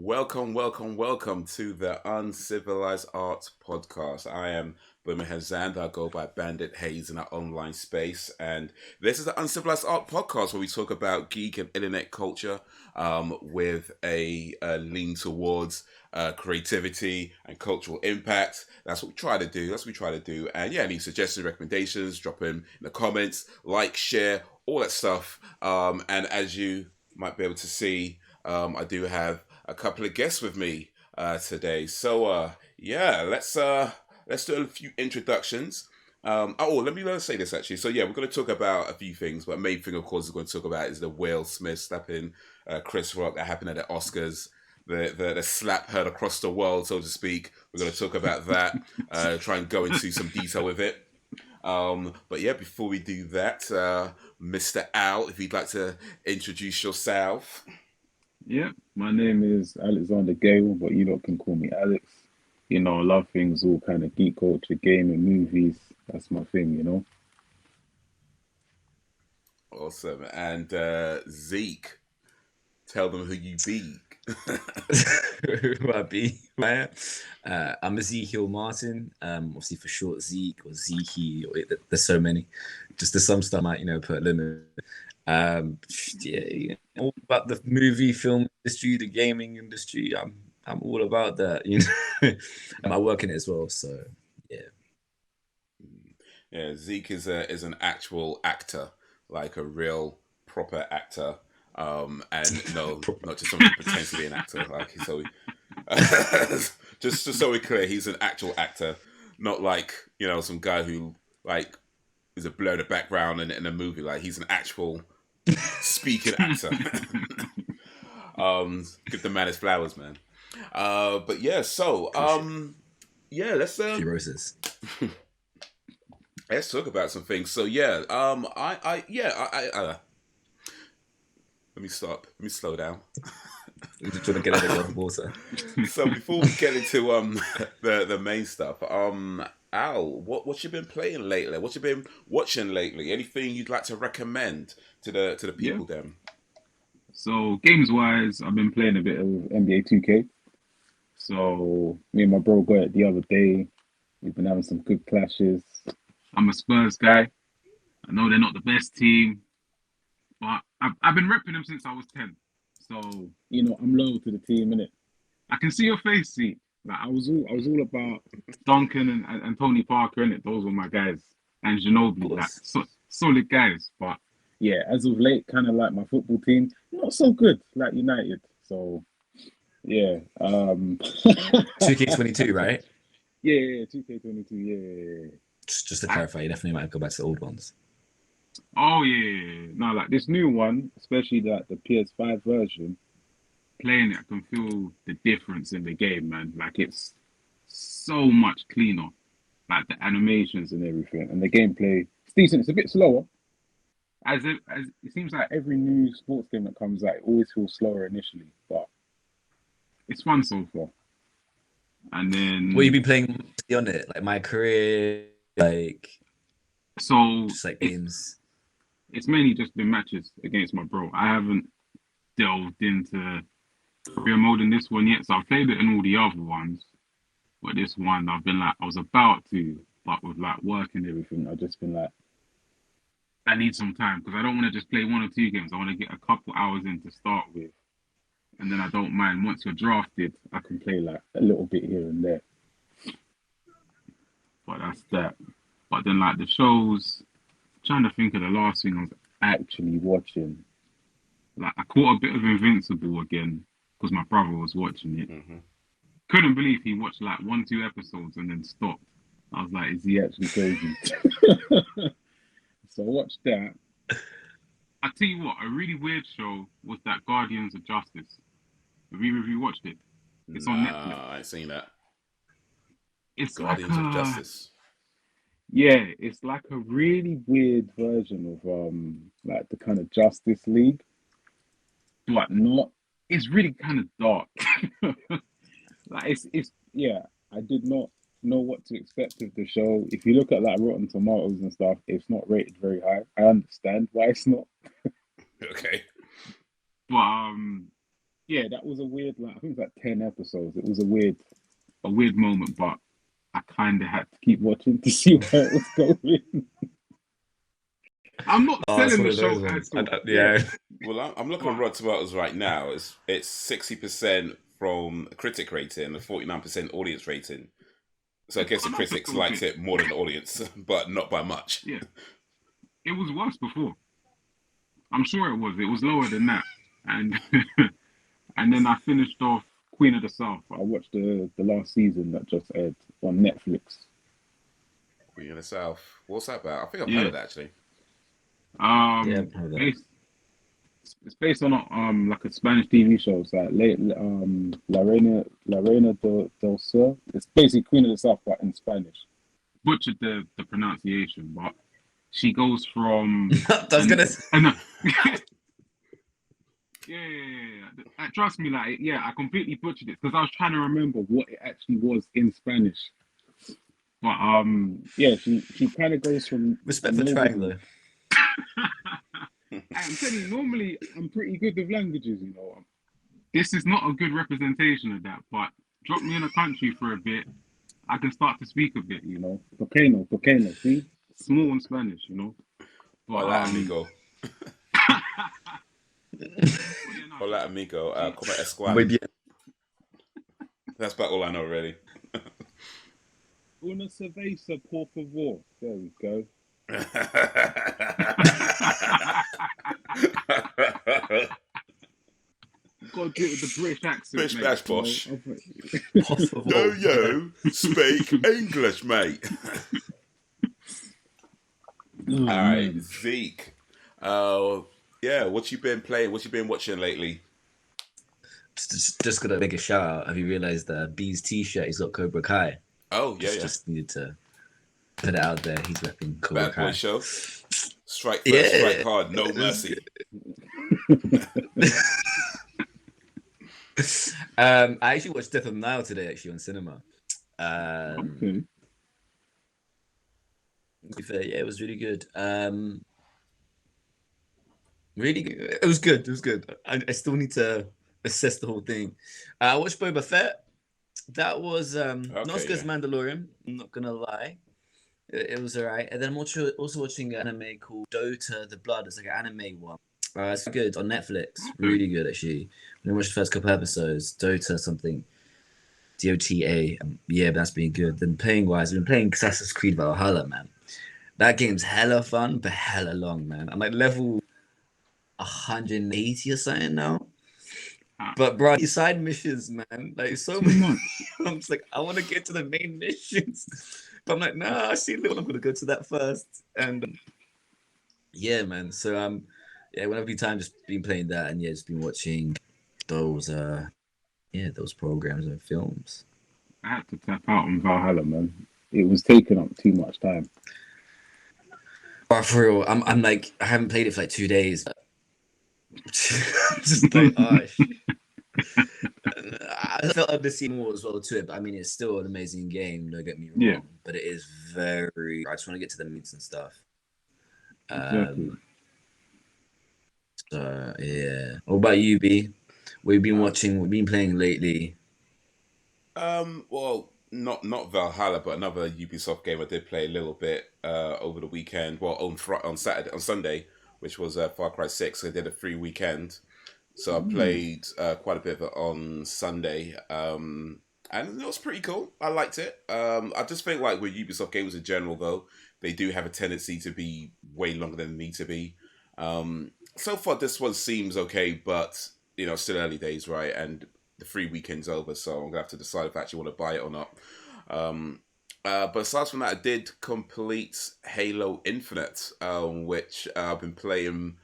Welcome to the Uncivilized Art podcast. I am Boomer Hazand. I go by Bandit Haze in our online space. And this is the Uncivilized Art podcast where we talk about geek and internet culture with a lean towards creativity and cultural impact. That's what we try to do. And yeah, any suggestions, recommendations, drop in the comments, like, share, all that stuff. And as you might be able to see, I do have a couple of guests with me today. So yeah, let's do a few introductions. Let me say this actually. So yeah, we're going to talk about a few things, but main thing, of course, we're going to talk about is the Will Smith slapping Chris Rock that happened at the Oscars. The slap heard across the world, so to speak. We're going to talk about that. Try and go into some detail with it. But yeah, before we do that, Mr. Al, if you'd like to introduce yourself. Yeah, my name is Alexander Gayle, but you lot can call me Alex. I love things all kind of geek culture, gaming, movies. That's my thing. Awesome. And Zeke, tell them who you be. Who I be? Who I am? I'm Ezekiel Martin. Obviously for short Zeke or Zeke. There's so many. Just there's some stuff I might put a limit. Yeah, all about the movie, film industry, the gaming industry. I'm all about that. And I work in it as well. So yeah. Yeah, Zeke is an actual actor, like a real proper actor. And no, not just someone who pretends to be an actor. Like so, just so we're clear, he's an actual actor, not like some guy who like is a blur in the background in a movie. Like he's an actual speaking actor. Give the man his flowers, man. But yeah, so yeah, She roses. let's talk about some things. So yeah, let me stop. Let me slow down. Trying to get out of the water. So before we get into the main stuff, Al, what you been playing lately? What you been watching lately? Anything you'd like to recommend to the Yeah. people then? So games wise, I've been playing a bit of NBA 2K. So me and my bro got it the other day. We've been having some good clashes. I'm a Spurs guy. I know they're not the best team, but I've been repping them since I was 10. So I'm loyal to the team, innit? I can see your face, see. Like I was all about Duncan and Tony Parker, innit? Those were my guys. And Of Ginobili, like course. solid guys. But yeah, as of late, kind of like my football team, not so good, like United. So yeah, 2K22, right? yeah, 2K22, yeah. Just to clarify, you definitely might go back to the old ones. Oh yeah. No, like this new one, especially like the PS5 version, playing it, I can feel the difference in the game, man. Like it's so much cleaner. Like the animations and everything, and the gameplay. It's decent. It's a bit slower. As it seems like every new sports game that comes out, it always feels slower initially, but it's fun so far. And What you then been playing on it? Like my career, like so just like it's games. it's mainly just been matches against my bro. I haven't delved into career mode in this one yet, so I've played it in all the other ones. But this one, I've been like, I was about to, but with like work and everything, I've just been like, I need some time because I don't want to just play one or two games. I want to get a couple hours in to start with. And then I don't mind. Once you're drafted, I can play like a little bit here and there. But that's that. But then like the shows, I'm trying to think of the last thing I was actually watching. Like I caught a bit of Invincible again because my brother was watching it. Hmm. Couldn't believe he watched like one, two episodes and then stopped. I was like, is he actually crazy? So I watched that. I tell you what, a really weird show was that Guardians of Justice. Have you watched it? It's on Netflix. Nah, I ain't seen that. It's like Guardians of a Justice. yeah, it's like a really weird version of like the kind of Justice League, but not. It's really kind of dark. Like it's yeah. I did not know what to expect of the show. If you look at like Rotten Tomatoes and stuff, it's not rated very high. I understand why it's not, Okay. but Yeah, that was a weird. Like I think it was like 10 episodes. It was a weird moment, but I kind of had to keep watching to see where it was going. I'm not Oh, it's selling one the of those show at ones. all. Yeah, Yeah. Well, I'm looking at but Rotten Tomatoes right now. It's 60% from critic rating and 49% audience rating. So I it's guess got the enough to critics still liked hit. it more than the audience, but not by much. Yeah, it was worse before. I'm sure it was. It was lower than that, and and then I finished off Queen of the South. I watched the last season that just aired on Netflix. Queen of the South. What's that about? I think I've heard Yeah. of that actually. Yeah, Um, I've heard of that. based it's based on like a Spanish TV show. It's like La Reina del Sur. It's basically Queen of the South, but in Spanish. Butchered the pronunciation, but she goes from I was and gonna. and yeah. Trust me, like yeah, I completely butchered it because I was trying to remember what it actually was in Spanish. But yeah, she kind of goes from Respect for trying nobody. though. I'm telling you, normally I'm pretty good with languages, you know. This is not a good representation of that, but drop me in a country for a bit, I can start to speak a bit, you know. Pequeño, see? Small in Spanish, you know. But Hola, amigo. but yeah, no, Hola, amigo. she Como Muy Esquan. bien. That's about all I know, really. una cerveza, por favor. There we go. Got to do it with the British accent, Bish mate. bash You know. bosh. Por Do favor. Yeah. you speak English, mate? Oh All right, man. Zeke. Yeah, what you been playing? What you been watching lately? Just gonna make a shout out. Have you realized that B's t-shirt he's got Cobra Kai? Oh, yeah, Just needed to put it out there. He's repping Cobra Bad Boy Kai. Show. Strike first, strike Yeah. hard, no It was mercy. I actually watched Death of Nile today, actually on cinema. Okay. To be fair, yeah, it was really good. Really good. It was good. It was good. I still need to assess the whole thing. I watched Boba Fett. That was not as Okay, good as yeah. Mandalorian. I'm not gonna lie. It was alright. And then I'm also watching an anime called Dota: The Blood. It's like an anime one. It's good on Netflix. Okay. Really good actually. When I watched the first couple episodes, Dota something. DOTA. Yeah, that's been good. Then playing wise, I've been playing Assassin's Creed Valhalla, man. That game's hella fun, but hella long, man. I'm like level 180 or something now. But bro, these side missions, man, like so Too many. much. I'm just like, I want to get to the main missions, but I'm like, nah, I see little. I'm gonna go to that first, and yeah, man. So yeah, whenever you time, just been playing that, and yeah, just been watching those those programs and films. I had to tap out on Valhalla, man. It was taking up too much time. But for real, I'm like, I haven't played it for like 2 days. Just like, oh shit. I felt like there's more as well to it, but I mean, it's still an amazing game. Don't get me wrong, Yeah. but it is very. I just want to get to the meats and stuff. Exactly. So yeah. What about you, B? We've been watching. We've been playing lately. Well, not Valhalla, but another Ubisoft game I did play a little bit over the weekend. Well, on Sunday, which was Far Cry 6. I did a free weekend, so I played quite a bit of it on Sunday, and it was pretty cool. I liked it. I just think like with Ubisoft games in general, though, they do have a tendency to be way longer than they need to be. So far, this one seems okay, but still early days, right? And the free weekend's over, so I'm gonna have to decide if I actually want to buy it or not. But aside from that, I did complete Halo Infinite, which I've been playing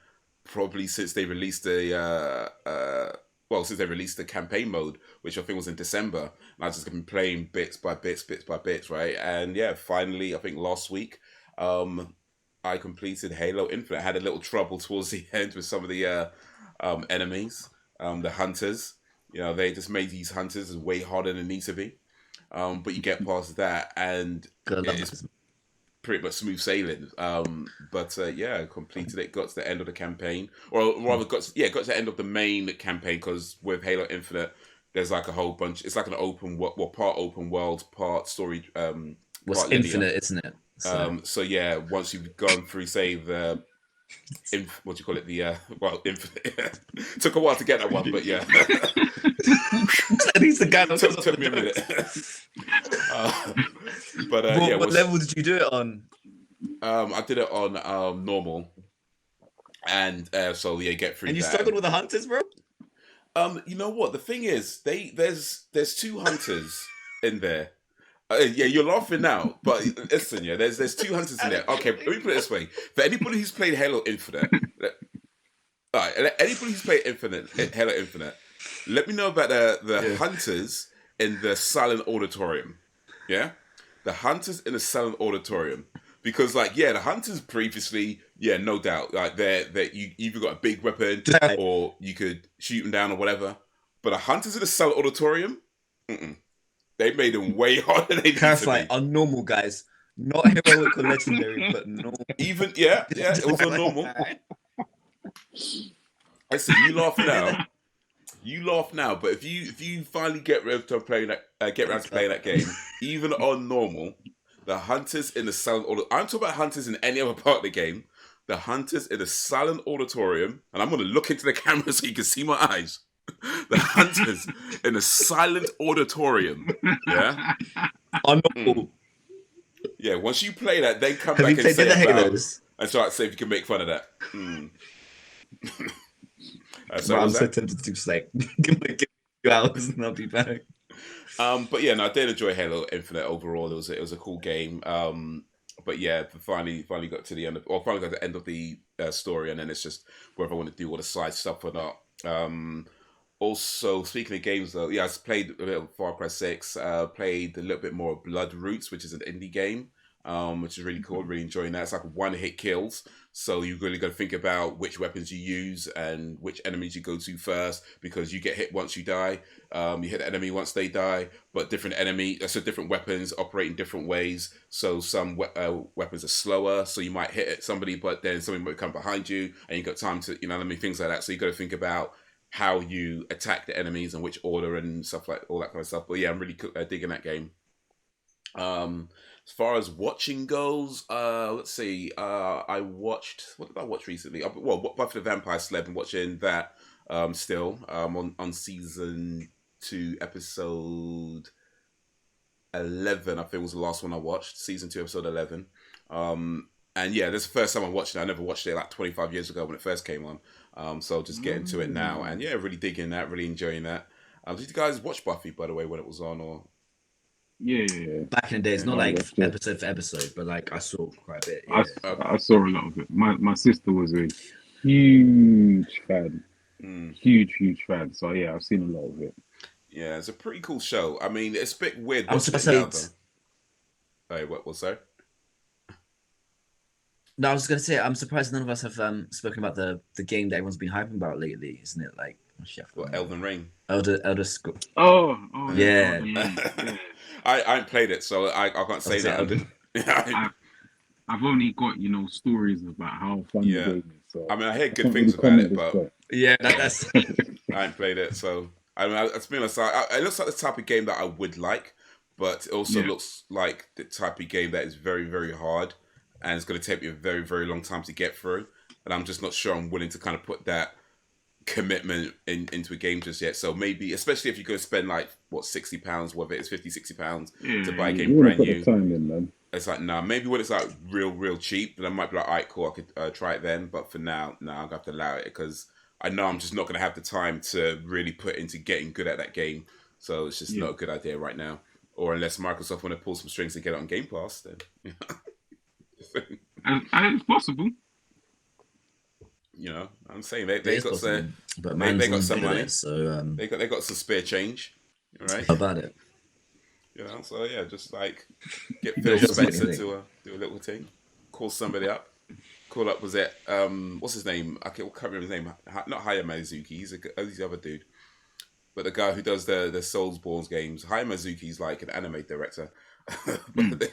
probably since they released since they released the campaign mode, which I think was in December. And I've just been playing bits by bits, right? And yeah, finally, I think last week, I completed Halo Infinite. I had a little trouble towards the end with some of the enemies, the hunters. They just made these hunters way harder than they need to be. But you get past that, and Gotta love it's that. pretty much smooth sailing. But yeah, completed it. Got to the end of the campaign, or rather, got to the end of the main campaign, because with Halo Infinite, there's like a whole bunch. It's like an part open world, part story. What's Part linear. infinite, isn't it? So yeah, once you've gone through, say the. What do you call it? The infinite. Took a while to get that one, but yeah. He's the guy that took me a minute. What level did you do it on? I did it on normal, and so yeah, get through. And you that. struggled with the hunters, bro. You know what? The thing is, there's 2 hunters in there. Yeah, you're laughing now, but listen, yeah, there's 2 hunters in there. Okay, let me put it this way: for anybody who's played Halo Infinite, Halo Infinite, let me know about the hunters in the silent auditorium. Yeah, the hunters in the silent auditorium, because the hunters previously, no doubt, like you either got a big weapon or you could shoot them down or whatever. But the hunters in the silent auditorium, they made them way harder than they Clarify, on normal, guys. Not heroic or legendary, but normal. Even, it was on normal. I see, you laugh now. But if you finally get around to playing that game, even on normal, the hunters in the silent auditorium, I'm talking about hunters in any other part of the game, the hunters in the silent auditorium, and I'm going to look into the camera so you can see my eyes. The hunters in a silent auditorium. Yeah. On normal. Yeah, once you play that, then come back and say and try to see if you can make fun of that. I'm so tempted to just give me 2 hours and I'll be back. But yeah, no, I did enjoy Halo Infinite overall. It was a cool game. But yeah, finally got to the end of the story, and then it's just whether I want to do all the side stuff or not. Also, speaking of games, though, I played a bit of Far Cry 6. Played a little bit more of Blood Roots, which is an indie game, which is really cool. Really enjoying that. It's like one-hit kills, so you really got to think about which weapons you use and which enemies you go to first, because you get hit once you die. You hit the enemy once they die, but different weapons operate in different ways. So some weapons are slower, so you might hit somebody, but then somebody might come behind you, and you got time to, things like that. So you got to think about how you attack the enemies and which order and stuff, like all that kind of stuff. But yeah, I'm really digging that game. As far as watching goes, let's see. What did I watch recently? Buffy the Vampire Slayer. I'm watching that still. On season 2, episode 11. I think was the last one I watched. Season 2, episode 11. And yeah, this is the first time I watched it. I never watched it like 25 years ago when it first came on. So just getting to it now, and yeah, really digging that, really enjoying that. Did you guys watch Buffy, by the way, when it was on? Or Yeah. Back in the days, not like episode for episode, but like I saw quite a bit. Yeah. I saw a lot of it. My sister was a huge fan, huge fan. So yeah, I've seen a lot of it. Yeah, it's a pretty cool show. I mean, it's a bit weird. I'm surprised. Hey, what was that? No, I was going to say, I'm surprised none of us have spoken about the game that everyone's been hyping about lately, isn't it? Like, Elden Ring. Elder Scrolls. Oh, yeah. I haven't played it, so I can't say that. I've only got stories about how fun the game is. So I mean, I hear good things about it, but yeah, that's. I haven't played it, so I mean, to be honest, it looks like the type of game that I would like, but it also looks like the type of game that is very, very hard. And it's going to take me a very, very long time to get through. And I'm just not sure I'm willing to kind of put that commitment into a game just yet. So maybe, especially if you're going to spend like, £60, whether it's £50, £60 to buy a game brand new. It's like, maybe when it's like real cheap, then I might be like, all right, cool, I could try it then. But for now, I'm going to have to allow it, because I know I'm just not going to have the time to really put into getting good at that game. So it's just not a good idea right now. Or unless Microsoft want to pull some strings to get it on Game Pass, then... And it's possible. I'm saying they got some, but they got some money, so they got some spare change, right? How about it? So yeah, just like get Phil Spencer to do a little thing, call somebody up. Call up, was it what's his name? I can't remember his name. Not Hayao Miyazaki. He's the other dude, but the guy who does the Soulsborne games. Hayao Miyazaki's like an anime director. Mm.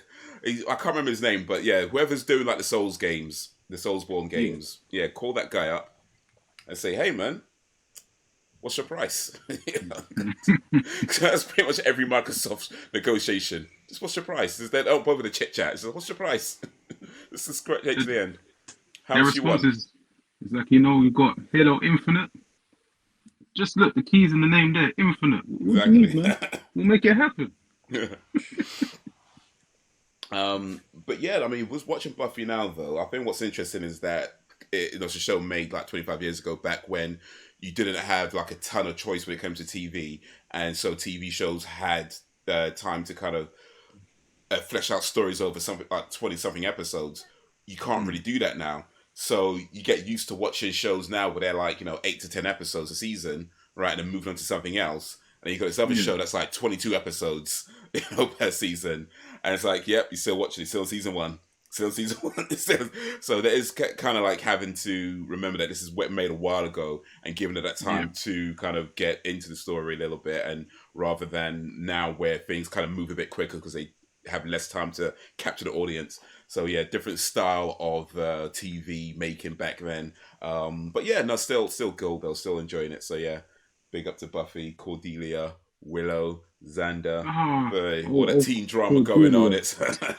I can't remember his name, but yeah, whoever's doing like the Souls games, the Soulsborne Yeah. games, yeah, call that guy up and say, "Hey, man, what's your price?" So that's pretty much every Microsoft negotiation. Just what's your price? They don't bother the chit chat. It's just, what's your price? This is straight to the end. How Their much you response want? is like, you got Halo Infinite. Just look, the keys in the name there, Infinite. What do you need, Exactly. man? We'll make it happen. But yeah, I mean, was watching Buffy now though. I think what's interesting is that it was a show made like 25 years ago, back when you didn't have like a ton of choice when it comes to TV, and so TV shows had time to kind of flesh out stories over something like 20 something episodes. You can't really do that now. So you get used to watching shows now where they're like, 8 to 10 episodes a season, right? And then moving on to something else. And you got this other Yeah. show that's like 22 episodes, per season. And it's like, yep, you're still watching. It's still season one. Still season one. So there is kind of like having to remember that this is made a while ago, and giving it that time to kind of get into the story a little bit. And rather than now where things kind of move a bit quicker because they have less time to capture the audience. So yeah, different style of TV making back then. But yeah, no, still good though. Still enjoying it. So yeah, big up to Buffy, Cordelia, Willow, Xander. Ah, All that teen drama going on. Cordelia.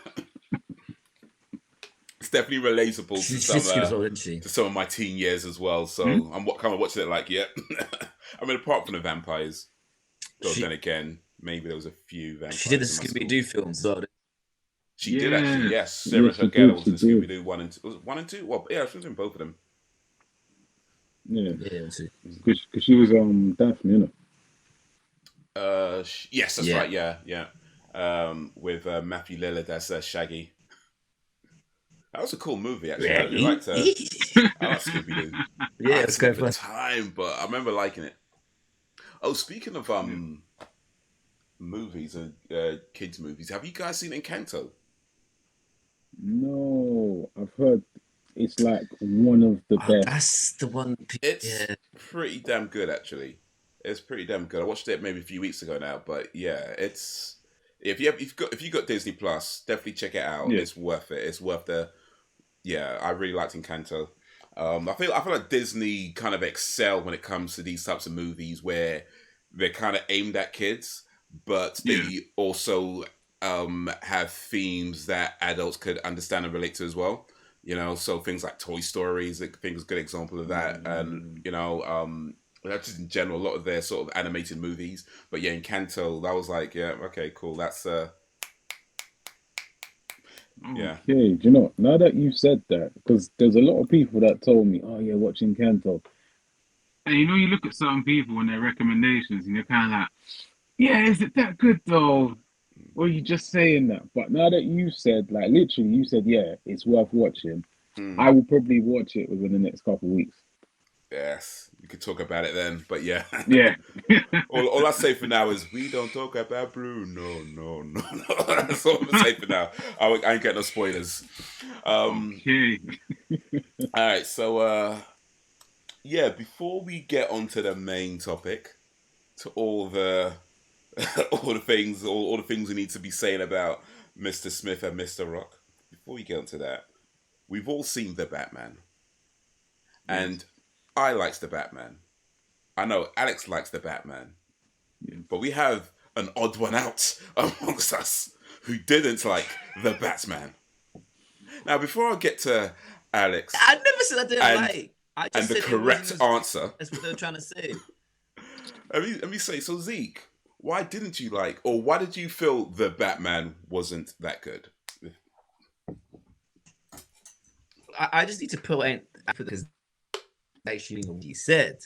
It's definitely relatable to She's cute as well, isn't she? some of my teen years as well. So Hmm? I'm kind of watching it like, yeah. I mean, apart from the vampires, though, She, then again, maybe there was a few vampires. she did the in my Scooby school. Doo films. So She did actually, Yes. yes. Sarah Yes, she Gayle did, was she in Scooby did. Doo 1 and 2. Was it 1 and 2? Well, yeah, she was in both of them. Yeah, yeah, too. because she was Daphne, you know. Yes, that's Yeah. right. Yeah. With Matthew Lillard as Shaggy. That was a cool movie, actually. I really liked I like Scooby Doo. Yeah, I it's seen it quite at the fun. time, but I remember liking it. Oh, speaking of movies and kids movies, have you guys seen Encanto? No, I've heard it's like one of the Oh, best. that's the one. It's Yeah, pretty damn good, actually. It's pretty damn good. I watched it maybe a few weeks ago now, but yeah, it's if you got Disney Plus, definitely check it out. Yeah, It's worth it. It's worth the I really liked Encanto. I feel like Disney kind of excel when it comes to these types of movies where they're kind of aimed at kids, but yeah. they also have themes that adults could understand and relate to as well. So things like Toy Stories, I think is a good example of that, and that's just in general a lot of their sort of animated movies. But yeah, Encanto, that was like, yeah, okay, cool. That's yeah. Okay, do you know, now that you said that, because there's a lot of people that told me, oh yeah, watching Kanto. And you look at certain people and their recommendations, and you're kind of like, yeah, is it that good though? Or are you just saying that? But now that you said, like, literally, you said, yeah, it's worth watching, Hmm. I will probably watch it within the next couple of weeks. Yes, we could talk about it then, but yeah. Yeah. all I say for now is we don't talk about Blue. No. That's all I'm gonna say for now. I ain't get no spoilers. Okay. All right, so yeah, before we get onto the main topic, to all the all the things we need to be saying about Mr. Smith and Mr. Rock. Before we get onto that, we've all seen the Batman, and I likes the Batman. I know Alex likes the Batman, but we have an odd one out amongst us who didn't like the Batman. Now, before I get to Alex I never said I didn't and like. I and just the said it correct wasn't answer, That's what they were trying to say. let me say, so Zeke, why didn't you like, or why did you feel the Batman wasn't that good? I just need to put in because actually what he said.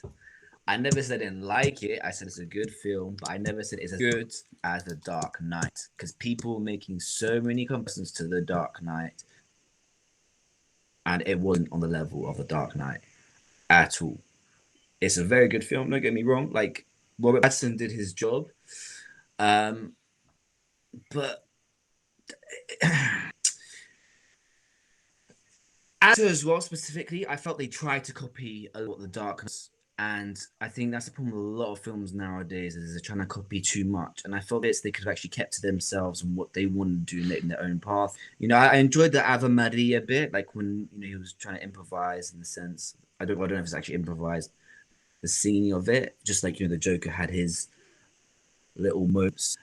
I never said I didn't like it. I said it's a good film, but I never said it's as good as The Dark Knight. Because people were making so many comparisons to The Dark Knight, and it wasn't on the level of The Dark Knight at all. It's a very good film. Don't get me wrong. Like Robert Pattinson did his job, but actor as well specifically, I felt they tried to copy a lot of The Dark Knight, And I think that's the problem with a lot of films nowadays is they're trying to copy too much. And I felt they could have actually kept to themselves and what they want to do in their own path. You know, I enjoyed the Ave Maria bit, like when he was trying to improvise in the sense. I don't know if it's actually improvised. The singing of it, just like the Joker had his little moments.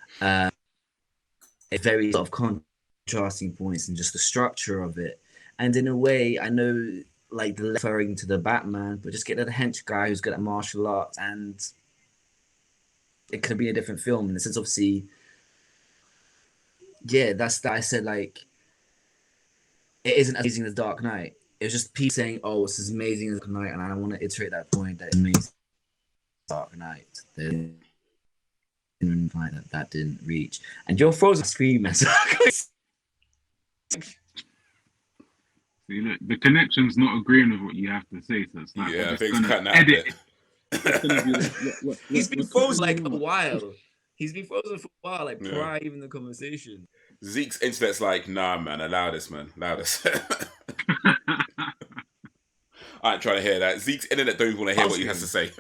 Very sort of contrasting points and just the structure of it. And in a way, I know like referring to the Batman, but just get the hench guy who's good at martial arts, and it could be a different film in the sense, obviously. Yeah, that's that. I said like it isn't as amazing as Dark Knight. It was just people saying, "Oh, it's as amazing as Dark Knight," and I want to iterate that point that it's amazing Dark Knight. That didn't reach, and you're frozen screen mess. See, look, the connection's not agreeing with what you have to say, so it's like Yeah, we're things just cutting gonna out a edit bit. It's gonna be like, He's been we're frozen cutting like you a out. while. He's been frozen for a while, like Yeah. prior even the conversation. Zeke's internet's like, nah, man, allow this, man. Allow this. I ain't trying to hear that. Zeke's internet don't even want to hear what he has to say.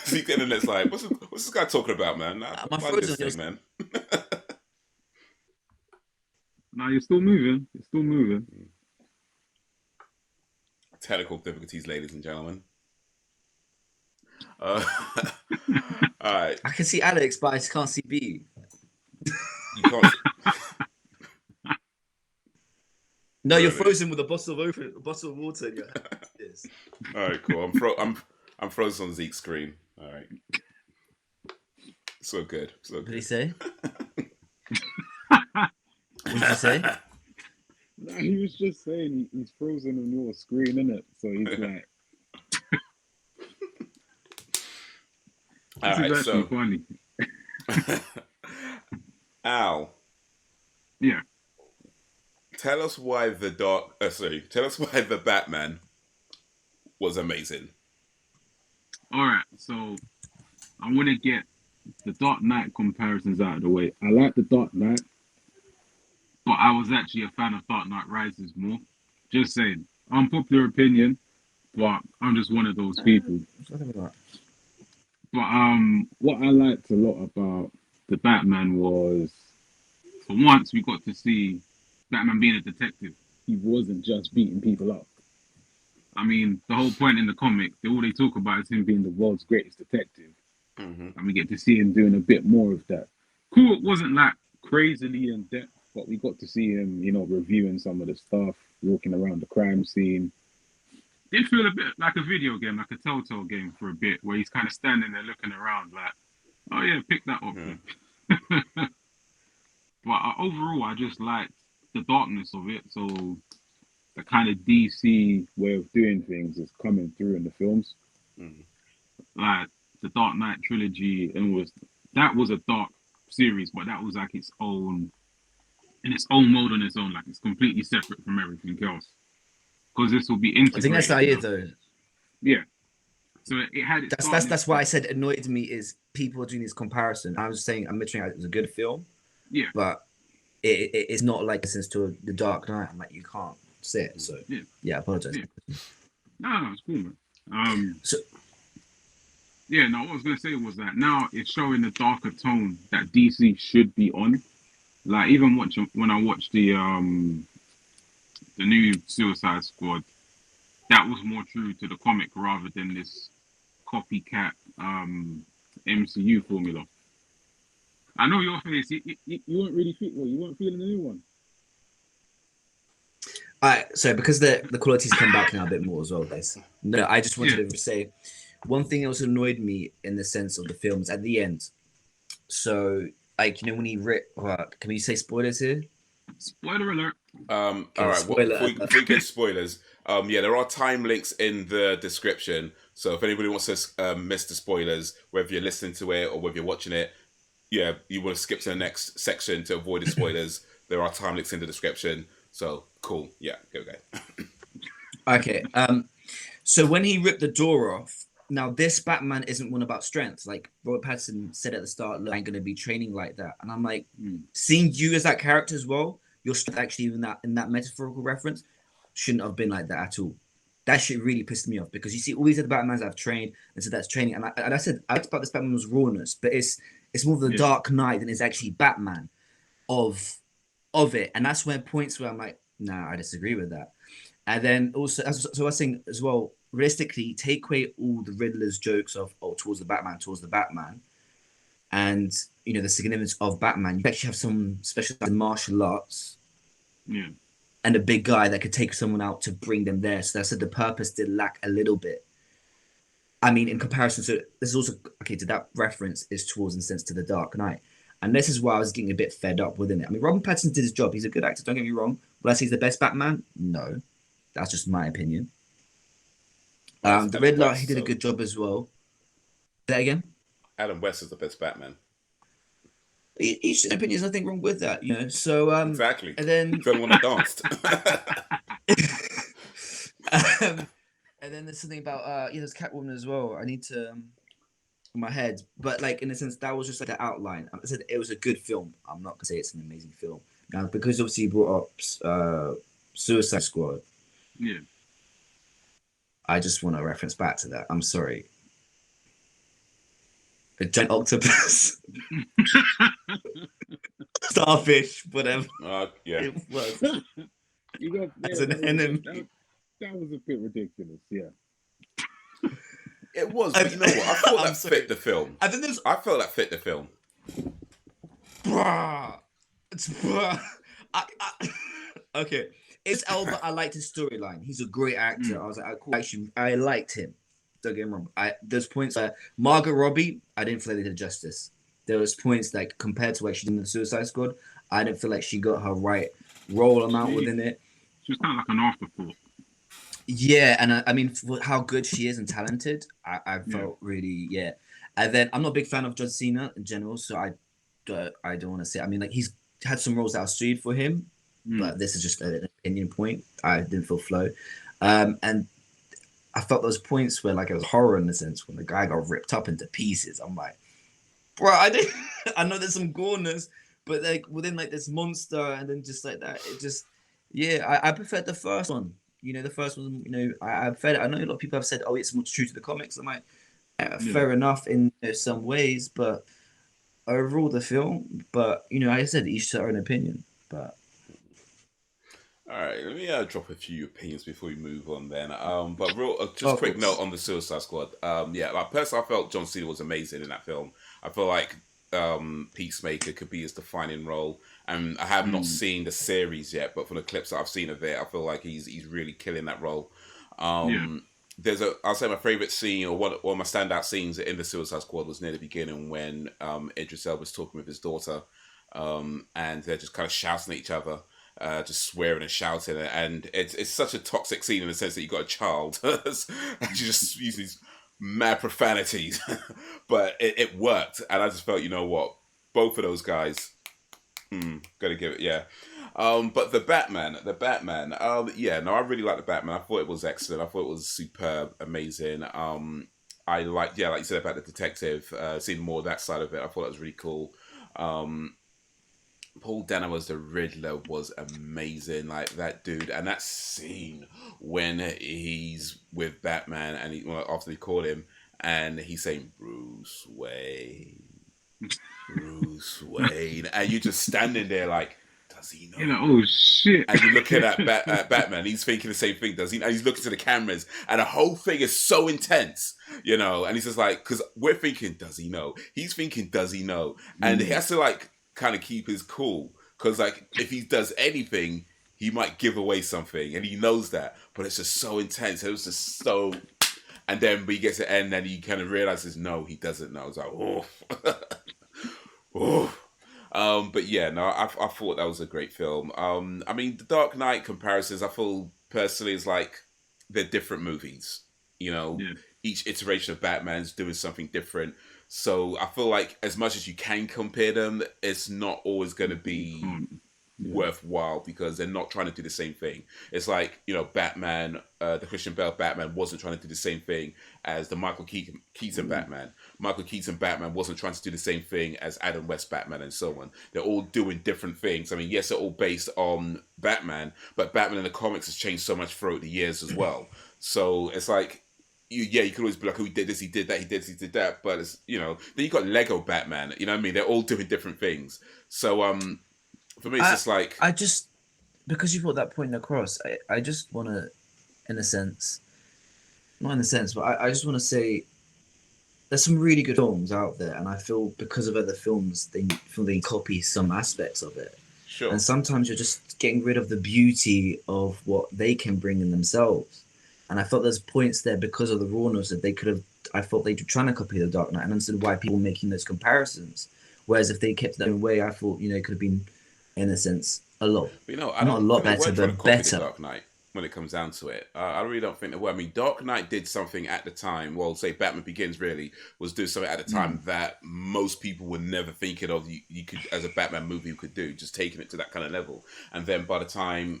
Zeke's internet's like, what's this guy talking about, man? Nah, My mind this frozen thing, man. No, you're still moving. You're still moving. Technical difficulties, ladies and gentlemen. All right. I can see Alex, but I just can't see B. You can't. No, you're Really? frozen with a bottle of water in your hand. Yes. All right, cool. I'm frozen on Zeke's screen. All right. So good. So What did he good. say? What did you say? No, he was just saying he's frozen on your screen, innit? So he's like, All this is right, actually funny. Al, Yeah. tell us why the Batman was amazing. All right, so I want to get the Dark Knight comparisons out of the way. I like the Dark Knight, but I was actually a fan of Dark Knight Rises more. Just saying, unpopular opinion, but I'm just one of those people. But what I liked a lot about the Batman was, for once, we got to see Batman being a detective. He wasn't just beating people up. I mean, the whole point in the comic, all they talk about is him being the world's greatest detective. Mm-hmm. And we get to see him doing a bit more of that. Cool, it wasn't like crazily in depth, but we got to see him, reviewing some of the stuff, walking around the crime scene. Did feel a bit like a video game, like a Telltale game for a bit, where he's kind of standing there looking around like, oh yeah, pick that up. Yeah. But overall, I just liked the darkness of it. So the kind of DC way of doing things is coming through in the films. Like the Dark Knight trilogy, that was a dark series, but that was like its own mode on its own. Like it's completely separate from everything else. Because this will be integrated. I think that's the idea, though. Yeah. So it had its That's why I said it annoyed me is people are doing this comparison. I was saying, I'm mentioning it was a good film. Yeah. But it's not like since to The Dark Knight. I'm like, you can't say it. So yeah, I apologize. Yeah. No, it's cool, man. Yeah, no, what I was gonna say was that now it's showing the darker tone that DC should be on. Like even when I watched the new Suicide Squad, that was more true to the comic rather than this copycat MCU formula. I know your face. You weren't really you weren't feeling the new one. All right, so because the quality's come back now a bit more as well, guys. No, I just wanted to say one thing that also annoyed me in the sense of the films at the end. So, like, when he can we say spoilers here? Spoiler alert. All right. Before we get spoilers, there are time links in the description. So if anybody wants to miss the spoilers, whether you're listening to it or whether you're watching it, you want to skip to the next section to avoid the spoilers. There are time links in the description. So cool. Yeah, go. Okay. So when he ripped the door off, now this Batman isn't one about strength. Like Robert Pattinson said at the start, look, I ain't gonna be training like that. And I'm like, seeing you as that character as well, your strength actually in that metaphorical reference shouldn't have been like that at all. That shit really pissed me off because you see all these other Batmans I've trained and so that's training, and I said I liked about this Batman was rawness, but it's more of the Yeah. Dark Knight than it's actually Batman of it, and that's where points where I'm like, nah, I disagree with that. And then also, so I was saying as well, realistically, take away all the Riddler's jokes of towards the Batman, and the significance of Batman. You actually have some specialized in martial arts Yeah. and a big guy that could take someone out to bring them there. So I said the purpose did lack a little bit. I mean, in comparison, so this is also okay. To that reference is towards in sense to the Dark Knight, and this is why I was getting a bit fed up within it. I mean, Robert Pattinson did his job. He's a good actor. Don't get me wrong. Will I say he's the best Batman? No, that's just my opinion. The Riddler, he did a good job as well. Say that again. Adam West is the best Batman. Each opinion, there's nothing wrong with that, So Exactly. and then The one that danced. and then there's something about there's Catwoman as well. I need to in my head, but like in a sense that was just like an outline. I said it was a good film. I'm not gonna say it's an amazing film now because obviously you brought up Suicide Squad. Yeah. I just want to reference back to that. I'm sorry. A giant octopus, starfish, whatever. Yeah. It was. As an enemy. That was a bit ridiculous. Yeah. It was, but you know what? I thought I'm that sorry. fit the film. I think there's I felt that fit the film. bruh. It's bruh. Okay. It's Elba. I liked his storyline. He's a great actor. I was like, I liked him. Don't get me wrong. There's points where Margot Robbie, I didn't feel like they did justice. There was points like compared to what she did in the Suicide Squad, I didn't feel like she got her right role amount within it. She was kind of like an afterthought. Yeah, and I mean, for how good she is and talented, I felt really And then I'm not a big fan of John Cena in general, so I don't want to say. I mean, like he's had some roles that are suited for him, but this is just an opinion point. I didn't feel flow, and I felt those points where like it was horror in the sense when the guy got ripped up into pieces. I'm like, bro, I know there's some goreness, but like within like this monster and then just like that, it just I preferred the first one. The first one, I fed it. I know a lot of people have said, "Oh, it's more true to the comics." I'm like, fair enough in some ways, but overall the film. But like I said, each their own opinion. But all right, let me drop a few opinions before we move on. Then, but just quick note on the Suicide Squad. Like personally, I felt John Cena was amazing in that film. I feel like Peacemaker could be his defining role. And I have not seen the series yet, but from the clips that I've seen of it, I feel like he's really killing that role. I'll say my favorite scene or one of my standout scenes in the Suicide Squad was near the beginning when Idris Elba was talking with his daughter, and they're just kind of shouting at each other, just swearing and shouting, and it's such a toxic scene in the sense that you got a child and she just uses these mad profanities, but it worked, and I just felt, you know what, both of those guys. Gotta give it, but the Batman, I really like the Batman. I thought it was excellent. I thought it was superb, amazing. I like you said about the detective, seeing more of that side of it. I thought that was really cool. Paul Dano as the Riddler was amazing, like that dude, and that scene when he's with Batman and after they call him and he's saying Bruce Wayne. Bruce Wayne, and you're just standing there like, does he know? Oh shit! And you're looking at Batman. He's thinking the same thing. Does he? And he's looking to the cameras, and the whole thing is so intense, And he's just like, because we're thinking, does he know? He's thinking, does he know? And he has to like kind of keep his cool, because like if he does anything, he might give away something, and he knows that. But it's just so intense. It was just so. And then he gets to the end, and he kind of realizes, no, he doesn't know. It's like, oh. Oh, but I thought that was a great film. I mean, the Dark Knight comparisons, I feel personally is like they're different movies. Each iteration of Batman's doing something different. So I feel like as much as you can compare them, it's not always going to be worthwhile because they're not trying to do the same thing. It's like, Batman, the Christian Bale Batman wasn't trying to do the same thing as the Michael Keaton Batman. Michael Keaton Batman wasn't trying to do the same thing as Adam West Batman, and so on. They're all doing different things. I mean, yes, they're all based on Batman, but Batman in the comics has changed so much throughout the years as well. So it's like, you could always be like, oh, he did this, he did that, he did this, he did that. But it's, then you got Lego Batman, you know what I mean? They're all doing different things. So, for me, it's just like... because you brought that point across, I just want to, in a sense, not in a sense, but I just want to say there's some really good films out there, and I feel because of other films, they copy some aspects of it. Sure. And sometimes you're just getting rid of the beauty of what they can bring in themselves. And I felt there's points there because of the rawness that they could have, I thought they were trying to copy The Dark Knight, and understood why people were making those comparisons. Whereas if they kept their own way, I thought, it could have been, in a sense, a lot. I not a lot better, but better. Dark Knight when it comes down to it. I really don't think that. Well, I mean, Dark Knight did something at the time. Well, say Batman Begins really was doing something at the time that most people were never thinking of. You could, as a Batman movie, you could do, just taking it to that kind of level. And then by the time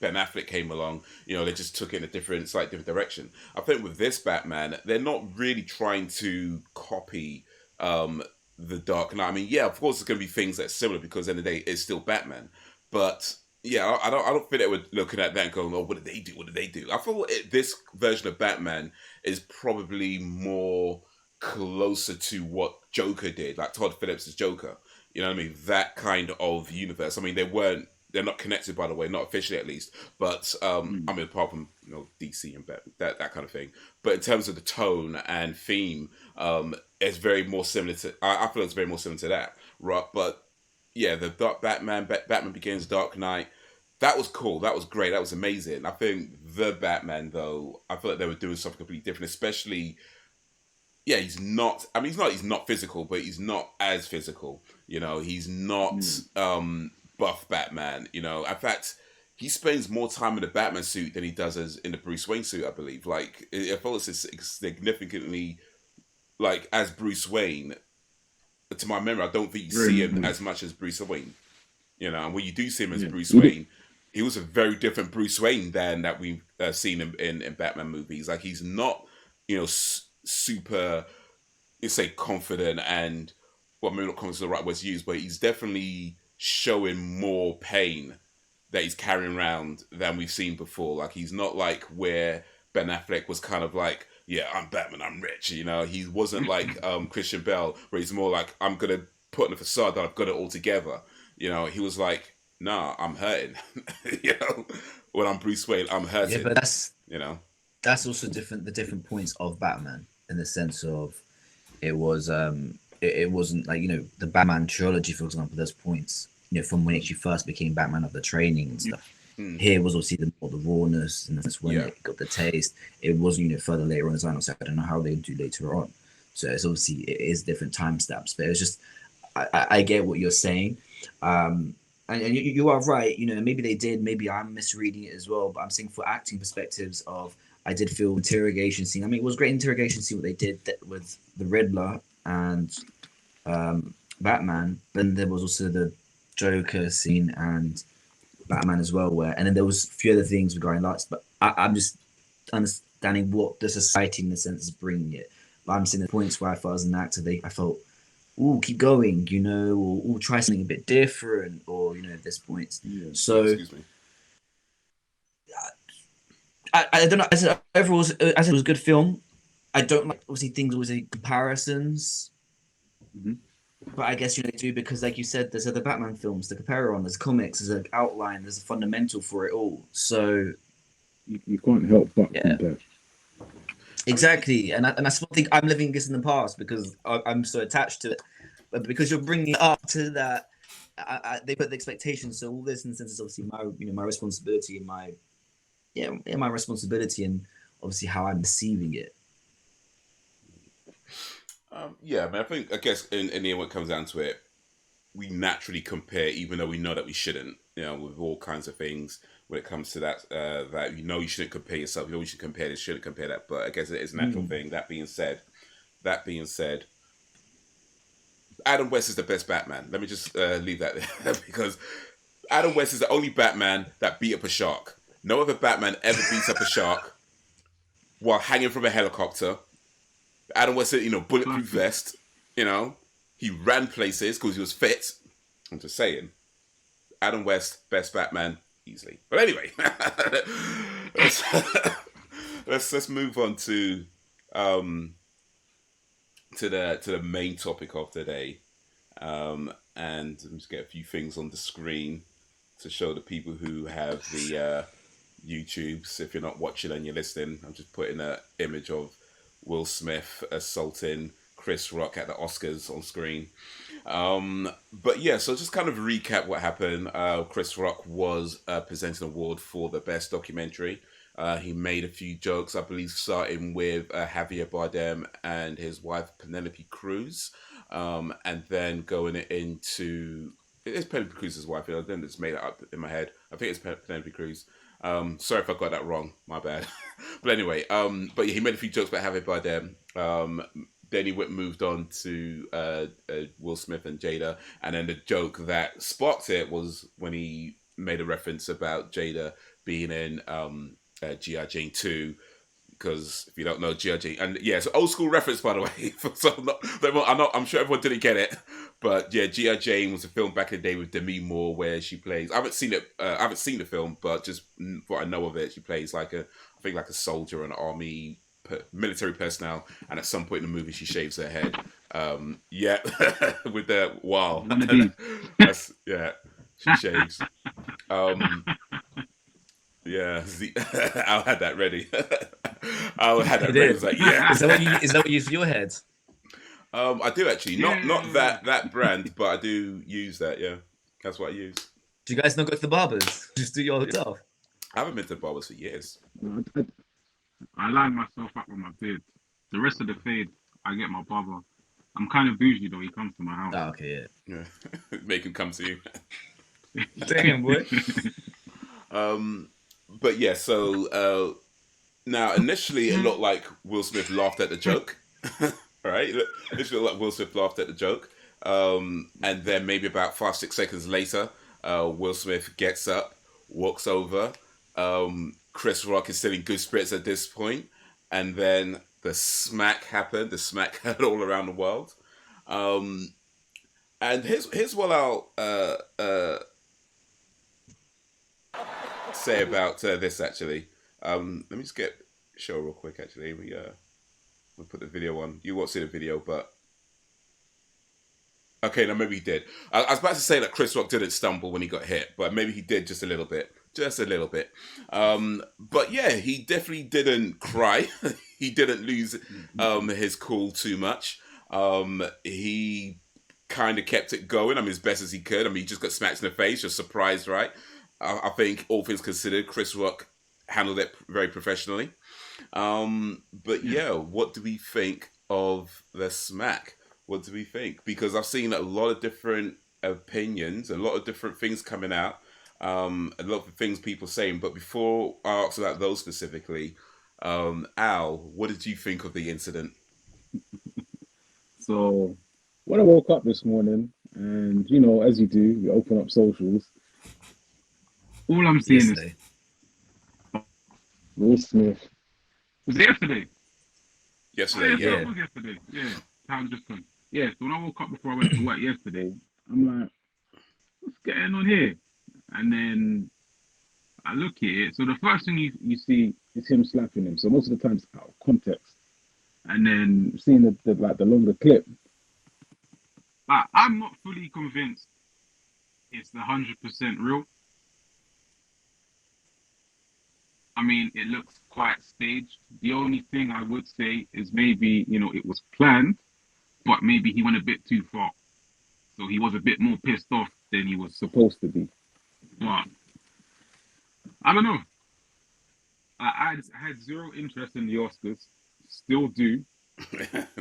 Ben Affleck came along, they just took it in a different direction. I think with this Batman, they're not really trying to copy the Dark Knight. I mean, yeah, of course, there's going to be things that's similar because at the end of the day, it's still Batman. But yeah, I don't think they were looking at that and going, "Oh, what did they do? What did they do?" I feel this version of Batman is probably more closer to what Joker did, like Todd Phillips' Joker. You know what I mean? That kind of universe. I mean, they're not connected, by the way, not officially at least. But I mean, apart from DC and that kind of thing. But in terms of the tone and theme, it's very more similar to. I feel it's very more similar to that, right? But yeah, the Batman Begins, Dark Knight, that was cool. That was great. That was amazing. I think the Batman, though, I feel like they were doing something completely different. Especially, yeah, he's not. I mean, he's not physical, but he's not as physical. He's not buff Batman. In fact, he spends more time in the Batman suit than he does as in the Bruce Wayne suit, I believe. Like, I feel it's significantly, like, as Bruce Wayne. To my memory, I don't think you see him as much as Bruce Wayne. And when you do see him as Bruce Wayne, he was a very different Bruce Wayne than that we've seen him in Batman movies. Like, he's not, super, let's say, confident and, well, maybe not confident is the right word to use, but he's definitely showing more pain that he's carrying around than we've seen before. Like, he's not like where Ben Affleck was kind of like, yeah, I'm Batman, I'm rich, He wasn't like Christian Bale, where he's more like, I'm going to put on a facade that I've got it all together. He was like, nah, I'm hurting. When I'm Bruce Wayne, I'm hurting. Yeah, but that's also different. The different points of Batman, in the sense of it was it wasn't like the Batman trilogy, for example. There's points from when he actually first became Batman of the training and stuff. Here was obviously the rawness, and that's when it got the taste. It wasn't further later on as well. So I don't know how they do later on. So it's obviously it is different time stamps, but it's just I get what you're saying. And you are right, maybe they did, maybe I'm misreading it as well, but I'm saying for acting perspectives I did feel interrogation scene. I mean, it was a great interrogation scene what they did with the Riddler and Batman, but then there was also the Joker scene and Batman as well, and then there was a few other things regarding lights, but I'm just understanding what the society in a sense is bringing it. But I'm seeing the points where I felt as an actor, I felt, keep going, or try something a bit different, or at this point. Yeah. So, excuse me. I don't know. As overall, as it was a good film. I don't like obviously things always comparisons, but I guess they do because, like you said, there's other Batman films to compare on. There's comics, there's an outline, there's a fundamental for it all. So you can't help but compare. Exactly, and that's one thing I'm living this in the past because I'm so attached to it. But because you're bringing it up to that, they put the expectations. So all this, in a sense, is obviously my responsibility and my responsibility, and obviously how I'm perceiving it. I mean, I guess in the end, when it comes down to it, we naturally compare, even though we know that we shouldn't. With all kinds of things when it comes to that, that you shouldn't compare yourself. You should compare this, shouldn't compare that. But I guess it is a natural thing. That being said, Adam West is the best Batman. Let me just leave that there because Adam West is the only Batman that beat up a shark. No other Batman ever beats up a shark while hanging from a helicopter. Adam West, bulletproof vest. He ran places because he was fit. I'm just saying. Adam West, best Batman, easily. But anyway, let's move on to the main topic of the day, and I'm just get a few things on the screen to show the people who have the YouTubes. If you're not watching and you're listening, I'm just putting an image of Will Smith assaulting Chris Rock at the Oscars on screen. But yeah, so just kind of recap what happened. Chris Rock was presenting an award for the best documentary. He made a few jokes, I believe, starting with Javier Bardem and his wife Penelope Cruz, and then going into it's Penelope Cruz's wife. I then just made it up in my head. I think it's Penelope Cruz. Sorry if I got that wrong. My bad. But anyway, but yeah, he made a few jokes about Javier Bardem. Then he moved on to Will Smith and Jada, and then the joke that sparked it was when he made a reference about Jada being in G.I. Jane 2, because if you don't know G.I. Jane, and yeah, it's an old school reference, by the way. So I'm sure everyone didn't get it, but yeah, G.I. Jane was a film back in the day with Demi Moore where she plays. I haven't seen it. I haven't seen the film, but just what I know of it, she plays like a soldier, an army military personnel, and at some point in the movie she shaves her head. Yeah, with the wow. That's yeah, she shaves. Yeah, I had that ready. I had that ready. I was like, yeah. Is that what you use for your head? I do actually. Not that brand, but I do use that. Yeah, that's what I use. Do you guys not go to the barbers? Just do your yourself. I haven't been to the barbers for years. I line myself up with my beard. The rest of the fade, I get my barber. I'm kind of bougie though. He comes to my house. Oh, okay, yeah. Make him come to you. Damn, boy. But yeah, so now initially it looked like Will Smith laughed at the joke. Right? Initially it looked like Will Smith laughed at the joke. And then maybe about 5-6 seconds later, Will Smith gets up, walks over. Chris Rock is still in good spirits at this point, and then the smack happened. The smack heard all around the world. And here's what I'll say about this actually. Let me just show real quick actually. We'll put the video on. You won't see the video, but okay, no, maybe he did. I was about to say that Chris Rock didn't stumble when he got hit, but maybe he did just a little bit. Just a little bit. But yeah, he definitely didn't cry. He didn't lose his cool too much. He kind of kept it going, as best as he could. He just got smacked in the face. You're surprised, right? I think all things considered, Chris Rock handled it very professionally. But yeah, what do we think of the smack? What do we think? Because I've seen a lot of different opinions, a lot of different things coming out. A lot of things people saying, but before I ask about those specifically, Al, what did you think of the incident? So, when I woke up this morning, and as you do, you open up socials. All I'm seeing is Will Smith. Was it yesterday? Yesterday, yeah. It was yesterday. Yeah, time just gone. Yeah. So when I woke up before I went to work yesterday, I'm like, what's going on here? And then I look at it. So the first thing you see is him slapping him. So most of the time it's out of context. And then seeing the longer clip. But I'm not fully convinced it's the 100% real. It looks quite staged. The only thing I would say is maybe, it was planned, but maybe he went a bit too far. So he was a bit more pissed off than he was supposed to be. But I don't know. I had zero interest in the Oscars. Still do.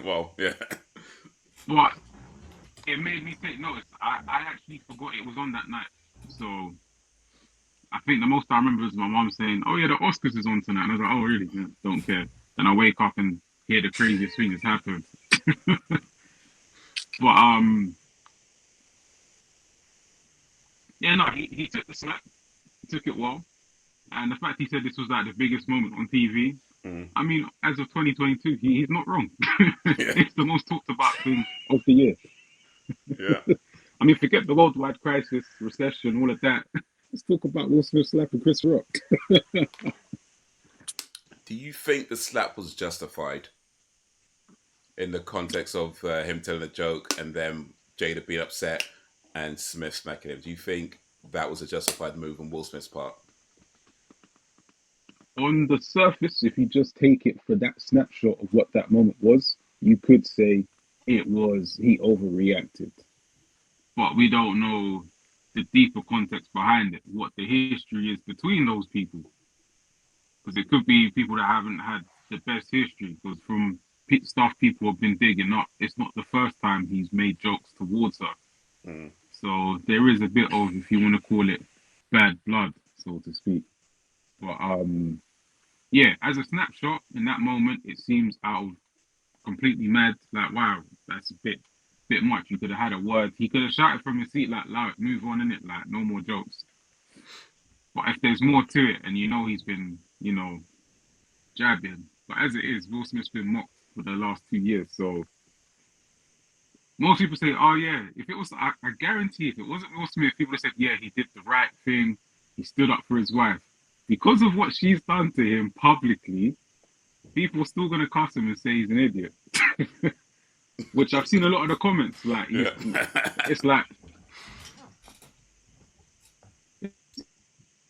Well, yeah. But it made me take notice. I actually forgot it was on that night. So I think the most I remember was my mom saying, "Oh yeah, the Oscars is on tonight." And I was like, "Oh really? Yeah, don't care." Then I wake up and hear the craziest thing that's happened. But yeah, no, he took the slap, he took it well, and the fact he said this was like the biggest moment on TV. Mm. I mean, as of 2022, he's not wrong. Yeah, It's the most talked about thing of the year. yeah. I mean, forget the worldwide crisis, recession, all of that. Let's talk about Will Smith slapping Chris Rock. Do you think the slap was justified in the context of him telling a joke and then Jada being upset and Smith smacking him? Do you think that was a justified move on Will Smith's part? On the surface, if you just take it for that snapshot of what that moment was, you could say he overreacted. But we don't know the deeper context behind it, what the history is between those people. Because it could be people that haven't had the best history. Because from stuff people have been digging up, it's not the first time he's made jokes towards her. Mm. So there is a bit of, if you want to call it, bad blood, so to speak. But yeah, as a snapshot in that moment, it seems out of completely mad. Like, wow, that's a bit much. You could have had a word. He could have shouted from his seat like, "Loud, move on," innit? Like, no more jokes. But if there's more to it, and he's been, jabbing. But as it is, Will Smith's been mocked for the last 2 years. So most people say, "Oh yeah," if it was, I guarantee, if it wasn't Will Smith, people would have said, "Yeah, he did the right thing. He stood up for his wife." Because of what she's done to him publicly, people are still gonna cuss him and say he's an idiot. Which I've seen a lot of the comments. Like, Yeah. it's like,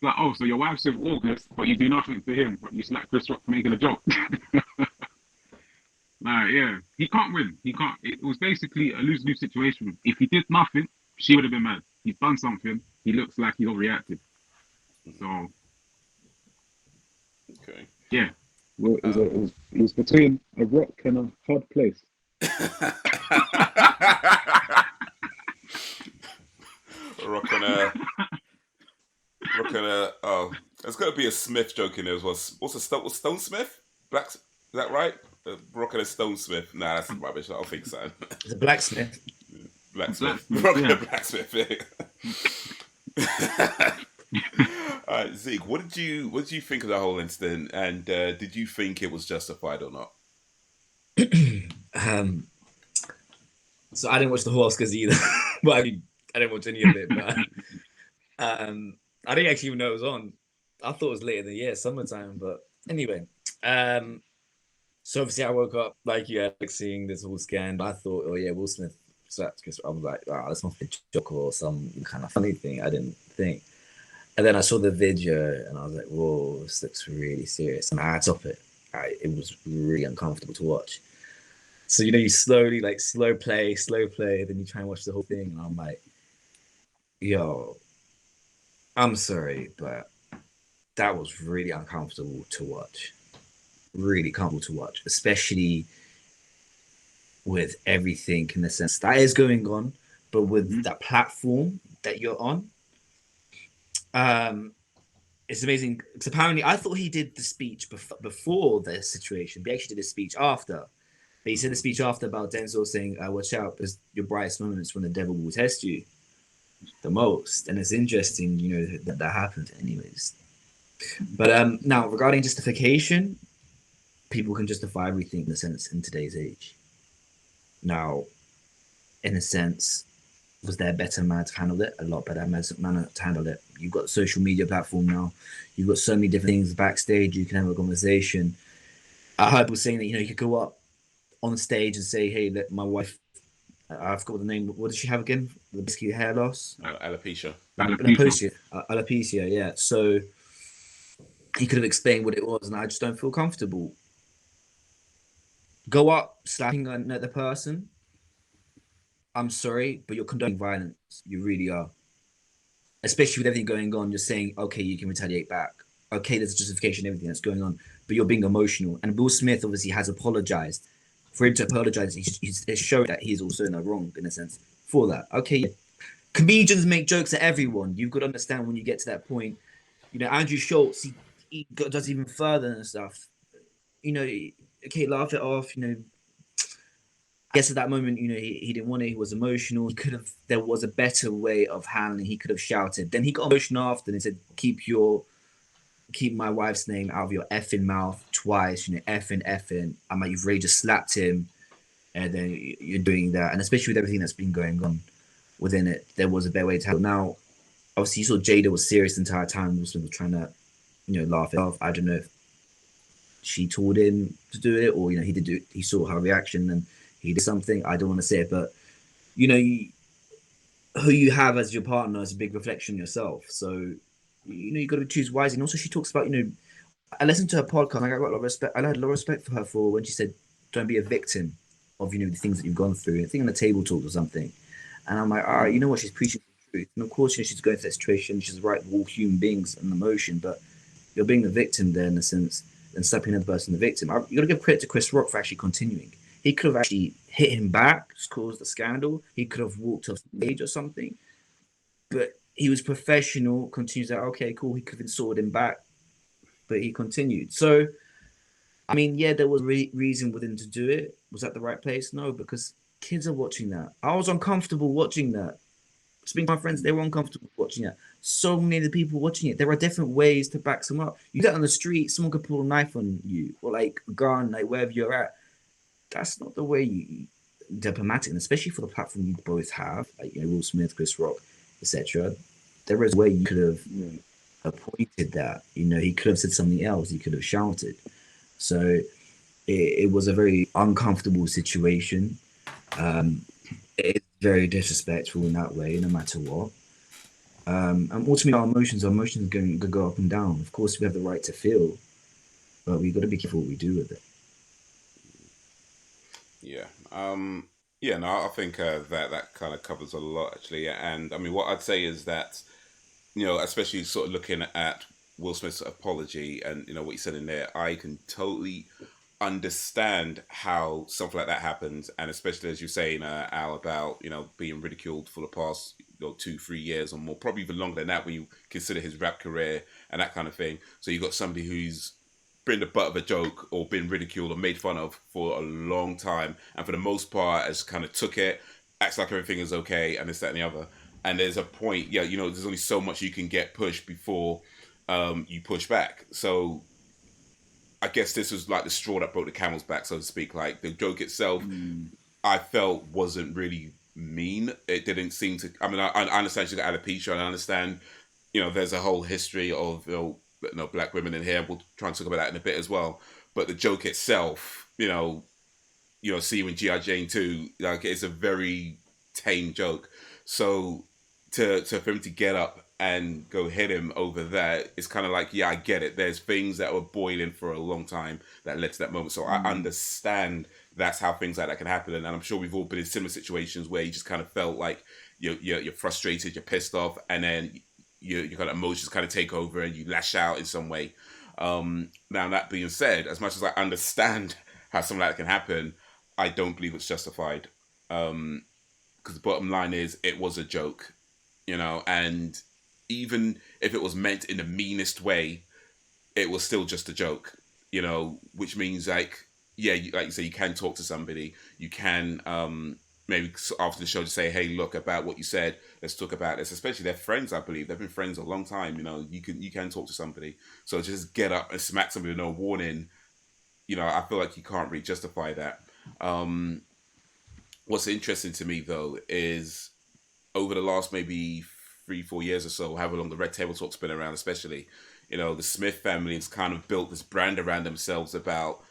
oh, so your wife's in August, but you do nothing to him, but you slap Chris Rock for making a joke. Like, yeah, he can't win. He can't. It was basically a lose-lose situation. If he did nothing, she would have been mad. He's done something. He looks like he overreacted. So, Okay. yeah, well, it was between a rock and a hard place. Rock on a. Oh, there's got to be a Smith joke in there as well. What's Stone Smith? Is that right? Rock and a Stone Smith. Nah, that's rubbish. I don't think so. The blacksmith. Blacksmith. Blacksmith, Rock and yeah. a blacksmith. All right, Zeke. What did you think of the whole incident? And did you think it was justified or not? So I didn't watch the whole Oscars either. But I didn't watch any of it. But I didn't actually even know it was on. I thought it was later in the year, summertime. But anyway, so obviously I woke up like you, Alex, seeing this whole scan. I thought, oh yeah, Will Smith slapped Chris. I was like, wow, that's not a joke or some kind of funny thing. I didn't think. And then I saw the video and I was like, whoa, this looks really serious. And I had to stop it. It was really uncomfortable to watch. So, you slowly, like slow play, then you try and watch the whole thing. And I'm like, yo, I'm sorry, but that was really uncomfortable to watch. Really comfortable to watch, especially with everything in the sense that is going on, but with that platform that you're on. It's amazing because apparently I thought he did the speech before the situation, but he actually did a speech after. But he said the speech after about Denzel saying, watch out, because your brightest moments when the devil will test you the most. And it's interesting, that happened anyways. But now regarding justification, people can justify everything in a sense in today's age. Now, in a sense, was there a better man to handle it? A lot better man to handle it. You've got a social media platform now. You've got so many different things backstage. You can have a conversation. I heard people saying that, you could go up on stage and say, hey, that my wife, I forgot the name. What did she have again? Basically hair loss? Alopecia. Alopecia, yeah. So he could have explained what it was, and I just don't feel comfortable. Go up, slapping another person. I'm sorry, but you're condoning violence. You really are. Especially with everything going on, you're saying, okay, you can retaliate back. Okay, there's a justification, everything that's going on, but you're being emotional. And Will Smith obviously has apologized. For him to apologize, he's showed that he's also in the wrong, in a sense, for that. Okay, comedians make jokes at everyone. You've got to understand when you get to that point. Andrew Schultz, he does even further and stuff. Okay, laugh it off. I guess at that moment, he didn't want it. He was emotional. He could have. There was a better way of handling. He could have shouted. Then he got emotional after and he said, "Keep my wife's name out of your effing mouth twice. Effing. I'm like, you've really just slapped him, and then you're doing that. And especially with everything that's been going on within it, there was a better way to handle. Now, obviously, you saw Jada was serious the entire time. Was trying to, laugh it off. I don't know if she told him to do it, or he did do. He saw her reaction and he did something. I don't want to say it, but who you have as your partner is a big reflection of yourself. So you got to choose wisely. And also, she talks about I listened to her podcast. And I got a lot of respect. I had a lot of respect for her for when she said, "Don't be a victim of the things that you've gone through." I think on the table talk or something. And I'm like, all right, you know what? She's preaching the truth. And of course, she's going through that situation. She's right. We're all human beings and emotion, but you're being the victim there in a sense, and slapping another person the victim. You got to give credit to Chris Rock for actually continuing. He could have actually hit him back, just caused a scandal. He could have walked off stage or something, but he was professional. Continues that, okay, cool. He could have insulted him back, but he continued. So, I mean, yeah, there was reason within to do it. Was that the right place? No, because kids are watching that. I was uncomfortable watching that. Speaking to my friends, they were uncomfortable watching it. So many of the people watching it, there are different ways to back them up. You get on the street, someone could pull a knife on you, or like a gun, like wherever you're at. That's not the way you diplomatic, and especially for the platform you both have, like Will Smith, Chris Rock, etc. There is a way you could have appointed that. He could have said something else. He could have shouted. So it was a very uncomfortable situation. It's very disrespectful in that way, no matter what. And ultimately, our emotions are going to go up and down. Of course, we have the right to feel, but we've got to be careful what we do with it. Yeah. No, I think that kind of covers a lot, actually. And I mean, what I'd say is that, especially sort of looking at Will Smith's apology and, what he said in there, I can totally understand how something like that happens. And especially as you're saying, Al, about, being ridiculed for the past 2-3 years or more, probably even longer than that when you consider his rap career and that kind of thing. So you've got somebody who's been the butt of a joke or been ridiculed or made fun of for a long time, and for the most part has kind of took it, acts like everything is okay, and this, that, and the other. And there's a point, there's only so much you can get pushed before you push back. So I guess this was like the straw that broke the camel's back, so to speak. Like the joke itself, I felt wasn't really mean. It didn't seem to. I mean, I understand she got alopecia, and I understand, there's a whole history of black women in here. We'll try and talk about that in a bit as well. But the joke itself, see you in G.I. Jane 2, like it's a very tame joke. So for him to get up and go hit him over that, it's kind of like, yeah, I get it. There's things that were boiling for a long time that led to that moment. So I understand that's how things like that can happen. And I'm sure we've all been in similar situations where you just kind of felt like you're frustrated, you're pissed off, and then your kind of emotions kind of take over and you lash out in some way. Now, that being said, as much as I understand how something like that can happen, I don't believe it's justified. Because the bottom line is, it was a joke, and even if it was meant in the meanest way, it was still just a joke, which means like you say, you can talk to somebody, you can maybe after the show to say, hey, look, about what you said, let's talk about this. Especially they're friends, I believe. They've been friends a long time, you can talk to somebody. So just get up and smack somebody with no warning, I feel like you can't really justify that. What's interesting to me, though, is over the last maybe 3-4 years or so, however long the Red Table Talk's been around, especially, the Smith family has kind of built this brand around themselves about,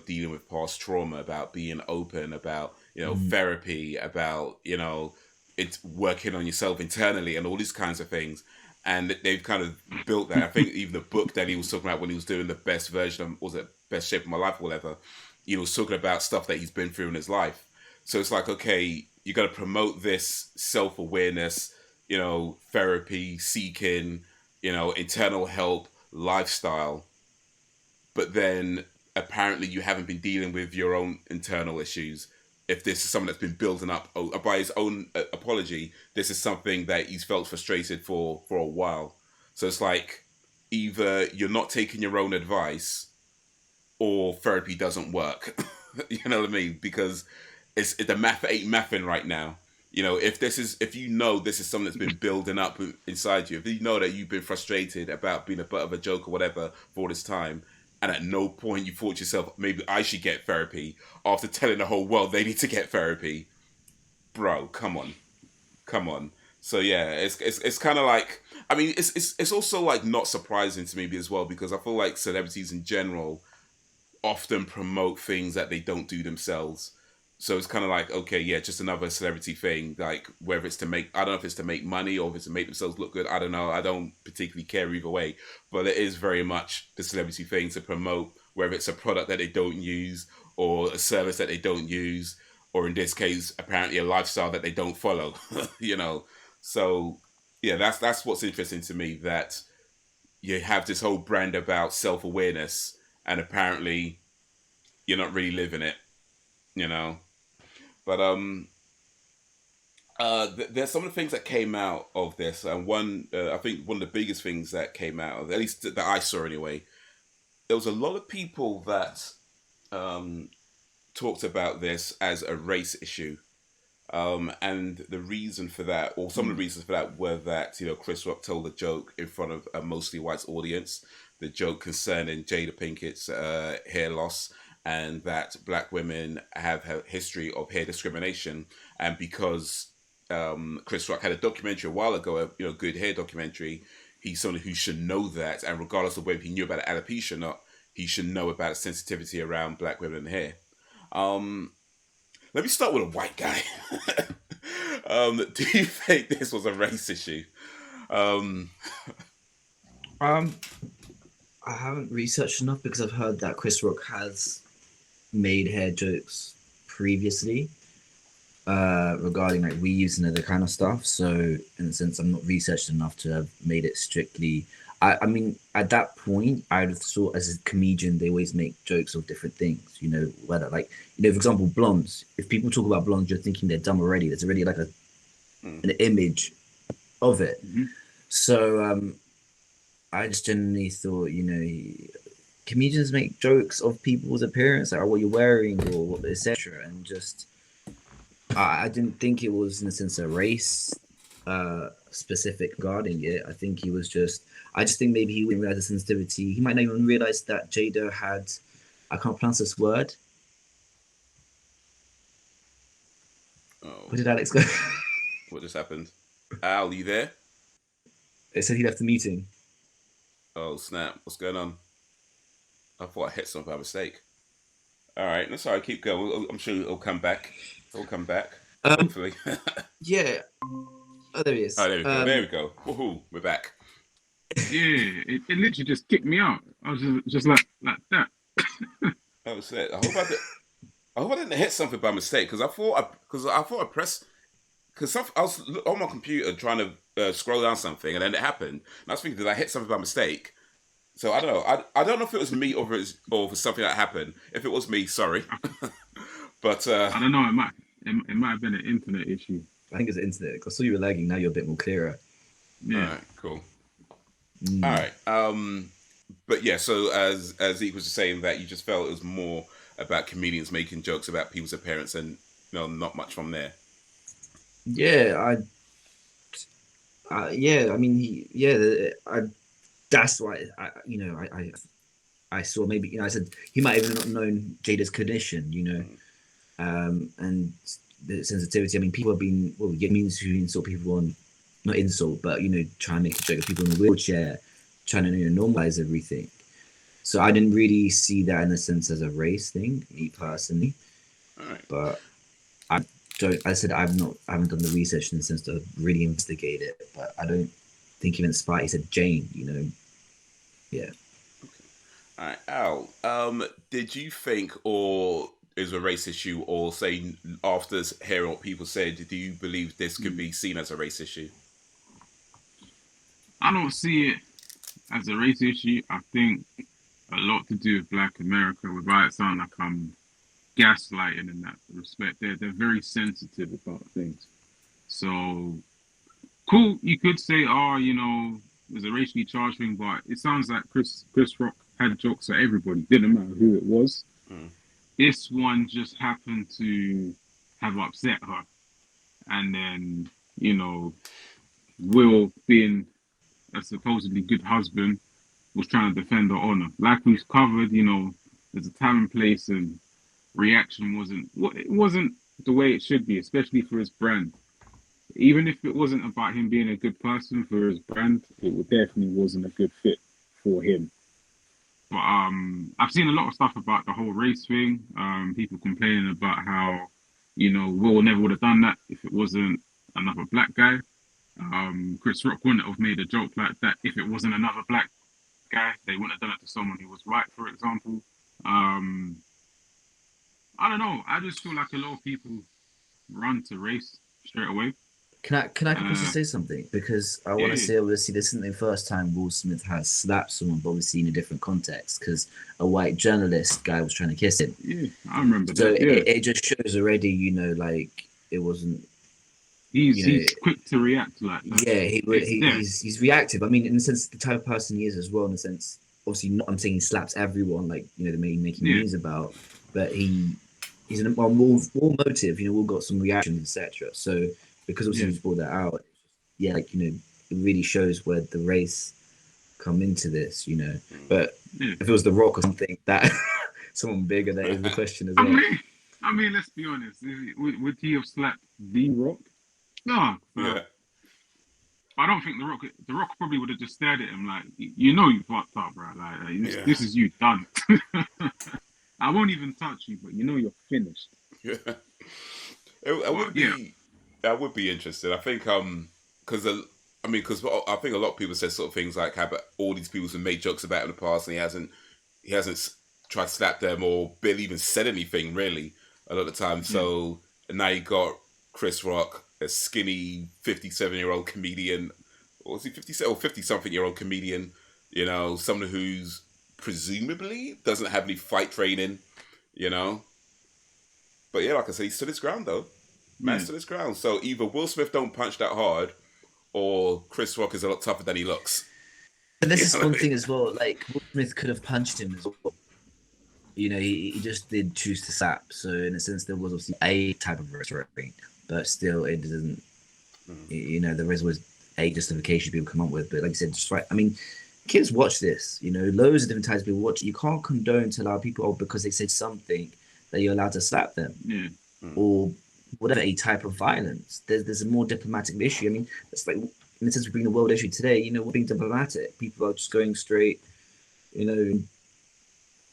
dealing with past trauma, about being open, about, therapy, about, it's working on yourself internally and all these kinds of things. And they've kind of built that. I think even the book that he was talking about when he was doing the best version of, was it Best Shape of My Life or whatever, he was talking about stuff that he's been through in his life. So it's like, okay, you got to promote this self-awareness, therapy, seeking, internal help, lifestyle. But then apparently you haven't been dealing with your own internal issues. If this is something that's been building up by his own apology, this is something that he's felt frustrated for a while. So it's like, either you're not taking your own advice or therapy doesn't work. You know what I mean? Because it's the math ain't mathing right now. You know, if this is something that's been building up inside you, if you know that you've been frustrated about being a butt of a joke or whatever for all this time, and at no point you thought to yourself, maybe I should get therapy after telling the whole world they need to get therapy, bro, come on. So yeah, it's kind of like, I mean, it's also like not surprising to me as well, because I feel like celebrities in general often promote things that they don't do themselves. So it's kind of like, okay, yeah, just another celebrity thing. Like, whether it's to make, I don't know if it's to make money or if it's to make themselves look good. I don't know. I don't particularly care either way. But it is very much the celebrity thing to promote, whether it's a product that they don't use or a service that they don't use, or in this case, apparently a lifestyle that they don't follow. You know. So yeah, that's what's interesting to me, that you have this whole brand about self-awareness, and apparently you're not really living it. You know. But there's some of the things that came out of this, and I think one of the biggest things that came out of, at least that I saw anyway, there was a lot of people that talked about this as a race issue, and the reason for that, or some of the reasons for that, were that Chris Rock told a joke in front of a mostly white audience, the joke concerning Jada Pinkett's hair loss, and that black women have a history of hair discrimination, and because Chris Rock had a documentary a while ago, a good hair documentary, he's someone who should know that, and regardless of whether he knew about alopecia or not, he should know about sensitivity around black women and hair. Let me start with a white guy. Do you think this was a race issue? I haven't researched enough, because I've heard that Chris Rock has made hair jokes previously regarding like reuse and other kind of stuff. So in a sense, I'm not researched enough to have made it strictly. I mean, at that point, I'd have thought as a comedian, they always make jokes of different things, whether like, for example, blondes. If people talk about blondes, you're thinking they're dumb already. There's already like an image of it. Mm-hmm. So I just generally thought, comedians make jokes of people's appearance, like what you're wearing or etc. And just, I didn't think it was in a sense a race specific regarding it. I think he was just, I just think maybe he wouldn't realize the sensitivity. He might not even realize that Jada had, I can't pronounce this word. Oh. Where did Alex go? What just happened? Al, you there? It said he left the meeting. Oh, snap. What's going on? I thought I hit something by mistake. All right. That's all right. Keep going. I'm sure it'll come back. Hopefully. Yeah. Oh, there he is. Oh, there we go. There we go. Woohoo. We're back. Yeah, it literally just kicked me out. I was just like that. That was it. I hope I didn't hit something by mistake, because I thought I pressed, because I was on my computer trying to scroll down something, and then it happened. And I was thinking, did I hit something by mistake? So I don't know. I don't know if it was me or if it was something that happened. If it was me, sorry. But I don't know. It might have been an internet issue. I think it's the internet. I saw you were lagging. Now you're a bit more clearer. Yeah. All right. Cool. All right. But yeah. So as Zeke was just saying, that you just felt it was more about comedians making jokes about people's appearance, and not much from there. Yeah. I mean, that's why I saw maybe, I said he might have not known Jada's condition, and the sensitivity. I mean, people have been, it means who insult people on, not insult, but, try and make a joke of people in a wheelchair, trying to normalize everything. So I didn't really see that in a sense as a race thing, me personally. All right. But I haven't done the research in the sense to really investigate it, but I don't think he meant Spite. He said Jane, Yeah. Okay. All right, Al. Did you think, or is a race issue, or say after hearing what people said, do you believe this could be seen as a race issue? I don't see it as a race issue. I think a lot to do with Black America. Without it sounding like I'm gaslighting in that respect, they're very sensitive about things. So cool, you could say, there's a racially charged thing, but it sounds like Chris Rock had jokes at everybody. Didn't matter who it was. This one just happened to have upset her. And then, you know, Will, being a supposedly good husband, was trying to defend her honor. Like we've covered, you know, there's a time and place, and reaction wasn't the way it should be, especially for his brand. Even if it wasn't about him being a good person for his brand, it definitely wasn't a good fit for him. But I've seen a lot of stuff about the whole race thing. People complaining about how, you know, Will never would have done that if it wasn't another black guy. Chris Rock wouldn't have made a joke like that if it wasn't another black guy. They wouldn't have done it to someone who was white, for example. I don't know. I just feel like a lot of people run to race straight away. Can I also say something? Because I want to say, obviously, this isn't the first time Will Smith has slapped someone, but obviously in a different context, because a white journalist guy was trying to kiss him. Yeah, I remember so that. Yeah. It just shows already, you know, like it wasn't. He's quick to react like that. Yeah, he's reactive. I mean, in the sense, the type of person he is as well. In the sense, obviously, not I'm saying he slaps everyone, like, you know, they're making memes about, but he's in a more motive. You know, Will got some reactions, etc. So because obviously he's brought that out, yeah, like, you know, it really shows where the race come into this, you know. But if it was The Rock or something, that someone bigger, that is the question as well. I mean, let's be honest. Would he have slapped The Rock? No. Yeah. I don't think The Rock probably would have just stared at him like, you know, you fucked up, bro. Like this is you done. I won't even touch you, but you know you're finished. Yeah. I would be interested. I think because I think a lot of people said sort of things like how about all these people who made jokes about him in the past, and he hasn't tried to slap them or barely even said anything really a lot of the time. So now you got Chris Rock, a skinny 57-year-old comedian, or was he 57 or 50-something-year-old comedian? You know, someone who's presumably doesn't have any fight training. You know, but yeah, like I said, he stood his ground though. Man stood his ground. So either Will Smith don't punch that hard, or Chris Rock is a lot tougher than he looks. And this is one thing as well. Like, Will Smith could have punched him as well. You know, he just did choose to slap. So in a sense, there was obviously a type of restraint, but still, it didn't. You know, there is always a justification people come up with. But like I said, just right. I mean, kids watch this. You know, loads of different types of people watch. You can't condone to allow people because they said something that you're allowed to slap them, or whatever a type of violence. There's a more diplomatic issue. I mean, it's like, in the sense we bring the world issue today, you know, we're being diplomatic. People are just going straight, you know,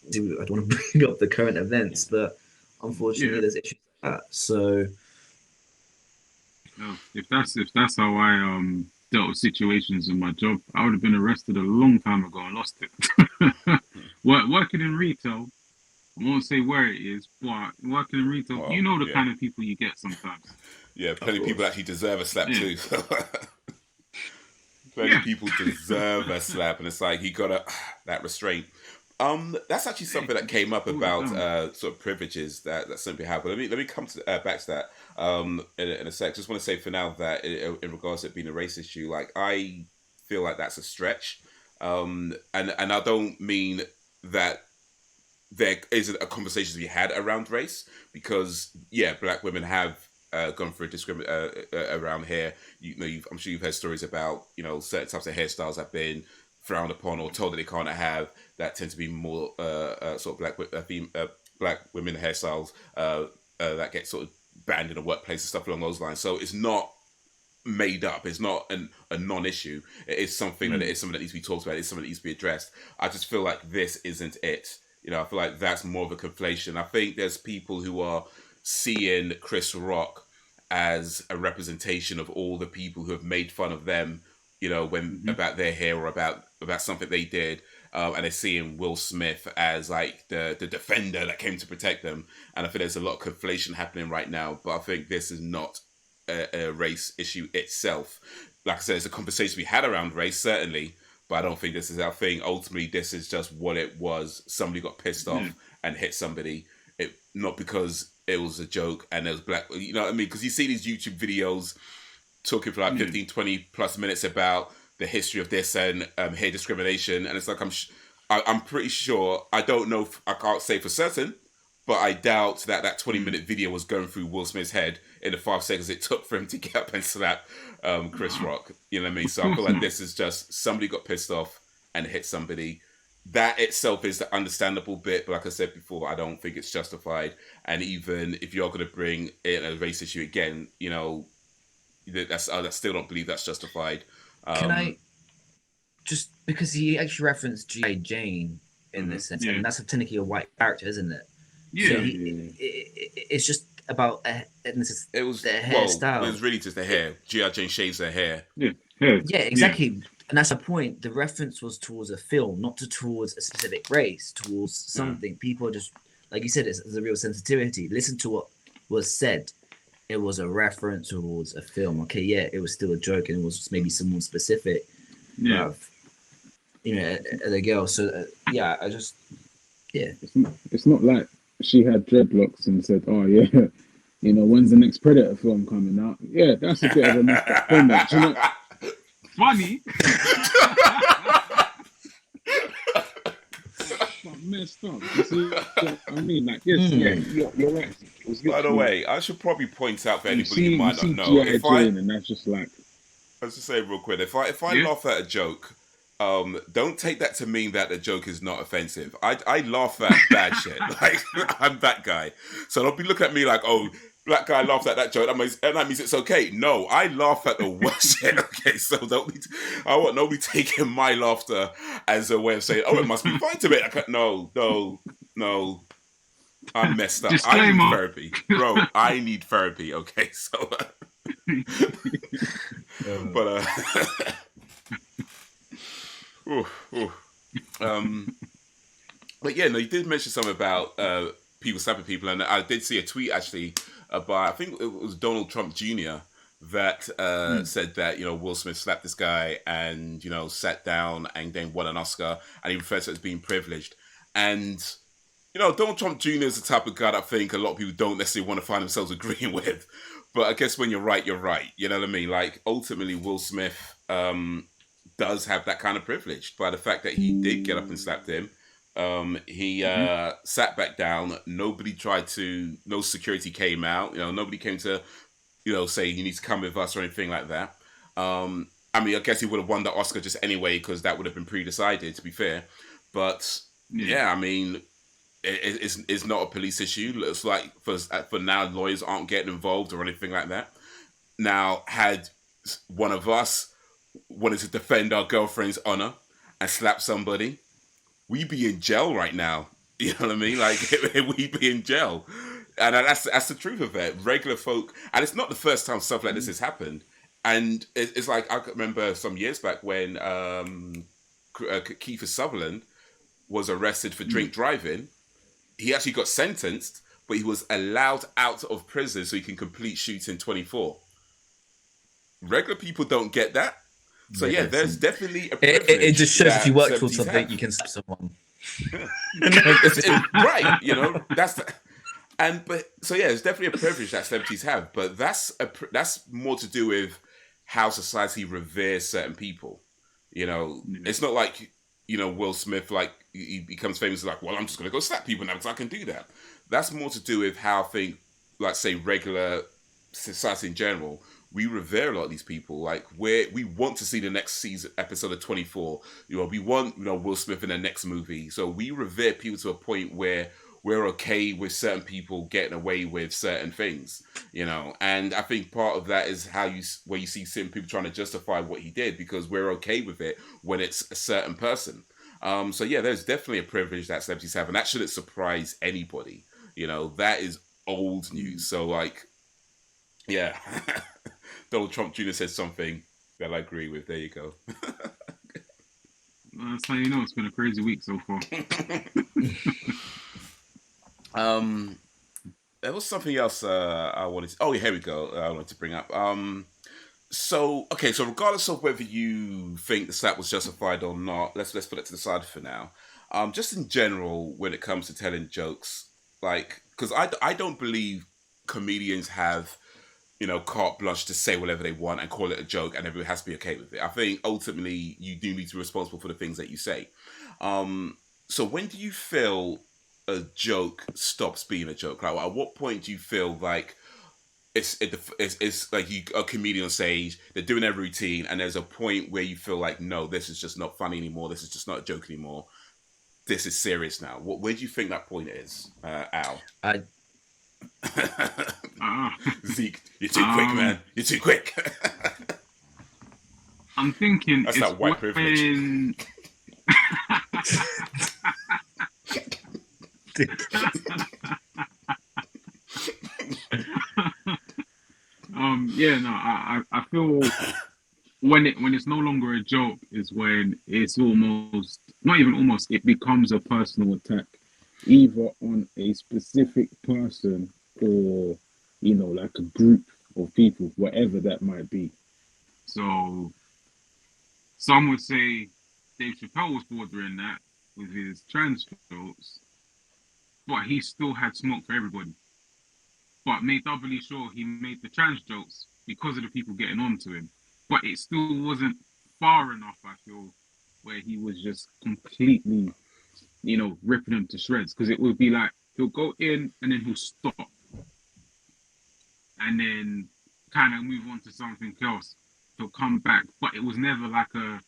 I don't want to bring up the current events, but unfortunately there's issues like that. So if that's how I dealt with situations in my job, I would have been arrested a long time ago and lost it. Working in retail, I won't say where it is, but working in retail, you know the kind of people you get sometimes. Yeah, plenty of people actually deserve a slap too. Plenty of people deserve a slap, and it's like you gotta that restraint. That's actually something that came up about sort of privileges that some people have. But let me come to back to that in a sec. Just want to say for now that in regards to it being a race issue, like I feel like that's a stretch, and I don't mean that there isn't a conversation to be had around race, because black women have gone through around hair. I'm sure you've heard stories about, you know, certain types of hairstyles have been frowned upon or told that they can't have, that tend to be more sort of black women hairstyles that get sort of banned in the workplace and stuff along those lines. So it's not made up. It's not a non-issue. It is something that needs to be talked about. It's something that needs to be addressed. I just feel like this isn't it. You know, I feel like that's more of a conflation. I think there's people who are seeing Chris Rock as a representation of all the people who have made fun of them, you know, when about their hair or about something they did, and they're seeing Will Smith as like the defender that came to protect them. And I think there's a lot of conflation happening right now. But I think this is not a race issue itself. Like I said, it's a conversation we had around race, certainly, but I don't think this is our thing. Ultimately, this is just what it was. Somebody got pissed off and hit somebody. Not because it was a joke and there was black, you know what I mean? Because you see these YouTube videos talking for like 15, 20 plus minutes about the history of this and hair discrimination. And it's like, I'm pretty sure, I don't know, I can't say for certain, But I doubt that 20-minute video was going through Will Smith's head in the 5 seconds it took for him to get up and slap Chris Rock. You know what I mean? So I feel like this is just somebody got pissed off and hit somebody. That itself is the understandable bit, but like I said before, I don't think it's justified. And even if you're going to bring in a race issue again, you know, I still don't believe that's justified. Can I just, because he actually referenced G.I. Jane in this sense, and that's technically a white character, isn't it? Yeah. So it's just about it was their hairstyle. It was really just the hair. G.I. Jane shaves her hair. Yeah, exactly. Yeah. And that's the point. The reference was towards a film, not towards a specific race, towards something. People are just, like you said, it's a real sensitivity. Listen to what was said. It was a reference towards a film. Okay, yeah, it was still a joke, and it was maybe someone specific. Yeah. You know, the girl. So, I just, It's not like she had dreadlocks and said, "Oh yeah, you know, when's the next Predator film coming out?" Yeah, that's a bit of a messed up comment. You know, funny. Messed up. You see what I mean? Like, yes, you're right. By the way, I should probably point out for anybody who might not know. And that's just like, let's just say real quick, if I laugh at a joke, don't take that to mean that the joke is not offensive. I laugh at bad shit. Like, I'm that guy. So don't be looking at me like, oh, black guy laughed at that joke, that means it's okay. No, I laugh at the worst shit. Okay, so I want nobody taking my laughter as a way of saying, oh, it must be fine to me. No. I'm messed up. Disclaimer. I need therapy. Bro, I need therapy, okay? So but but yeah, no, you did mention something about people slapping people, and I did see a tweet actually about, I think it was Donald Trump Jr. that said that, you know, Will Smith slapped this guy and, you know, sat down and then won an Oscar, and he refers to it as being privileged. And, you know, Donald Trump Jr. is the type of guy that I think a lot of people don't necessarily want to find themselves agreeing with. But I guess when you're right, you're right. You know what I mean? Like, ultimately, Will Smith does have that kind of privilege by the fact that he did get up and slapped him. He sat back down. Nobody no security came out. You know, nobody came to, you know, say you need to come with us or anything like that. I mean, I guess he would have won the Oscar just anyway because that would have been pre-decided, to be fair. But yeah, I mean, it's not a police issue. It's like for now, lawyers aren't getting involved or anything like that. Now, had one of us wanted to defend our girlfriend's honor and slap somebody, we'd be in jail right now. You know what I mean? Like, we'd be in jail. And that's the truth of it. Regular folk, and it's not the first time stuff like this has happened. And it's like, I remember some years back when Kiefer Sutherland was arrested for drink driving. He actually got sentenced, but he was allowed out of prison so he can complete shooting 24. Regular people don't get that. So yeah, there's definitely a privilege. It just shows if you work towards something, you can slap someone. Right, you know, so yeah, it's definitely a privilege that celebrities have, but that's more to do with how society reveres certain people. You know, it's not like, you know, Will Smith, like, he becomes famous like, well, I'm just going to go slap people now because I can do that. That's more to do with how I think, like, say, regular society in general, we revere a lot of these people. Like, we want to see the next episode of 24. You know, we want, you know, Will Smith in the next movie. So we revere people to a point where we're okay with certain people getting away with certain things, you know. And I think part of that is where you see certain people trying to justify what he did because we're okay with it when it's a certain person. So yeah, there's definitely a privilege that celebrities have, and that shouldn't surprise anybody. You know, that is old news. So like, yeah, Donald Trump Jr. said something that I agree with. There you go. That's how you know it's been a crazy week so far. There was something else I wanted to... Oh, here we go. I wanted to bring up. So regardless of whether you think the slap was justified or not, let's put it to the side for now. Just in general, when it comes to telling jokes, like, because I don't believe comedians have, you know, carte blanche to say whatever they want and call it a joke and everyone has to be okay with it. I think ultimately you do need to be responsible for the things that you say. So when do you feel a joke stops being a joke? Like, at what point do you feel like it's like a comedian on stage, they're doing their routine, and there's a point where you feel like, no, this is just not funny anymore. This is just not a joke anymore. This is serious now. Where do you think that point is, Al? Zeke, you're too quick, man. You're too quick. I'm thinking that's that white privilege. I feel when it's no longer a joke is when it's almost, not even almost, it becomes a personal attack, either on a specific person or, you know, like a group of people, whatever that might be. So some would say Dave Chappelle was bordering that with his trans jokes, but he still had smoke for everybody. But made doubly sure he made the trans jokes because of the people getting on to him. But it still wasn't far enough, I feel, where he was just completely, you know, ripping them to shreds. Because it would be like, he'll go in and then he'll stop. And then kind of move on to something else. He'll come back. But it was never like a,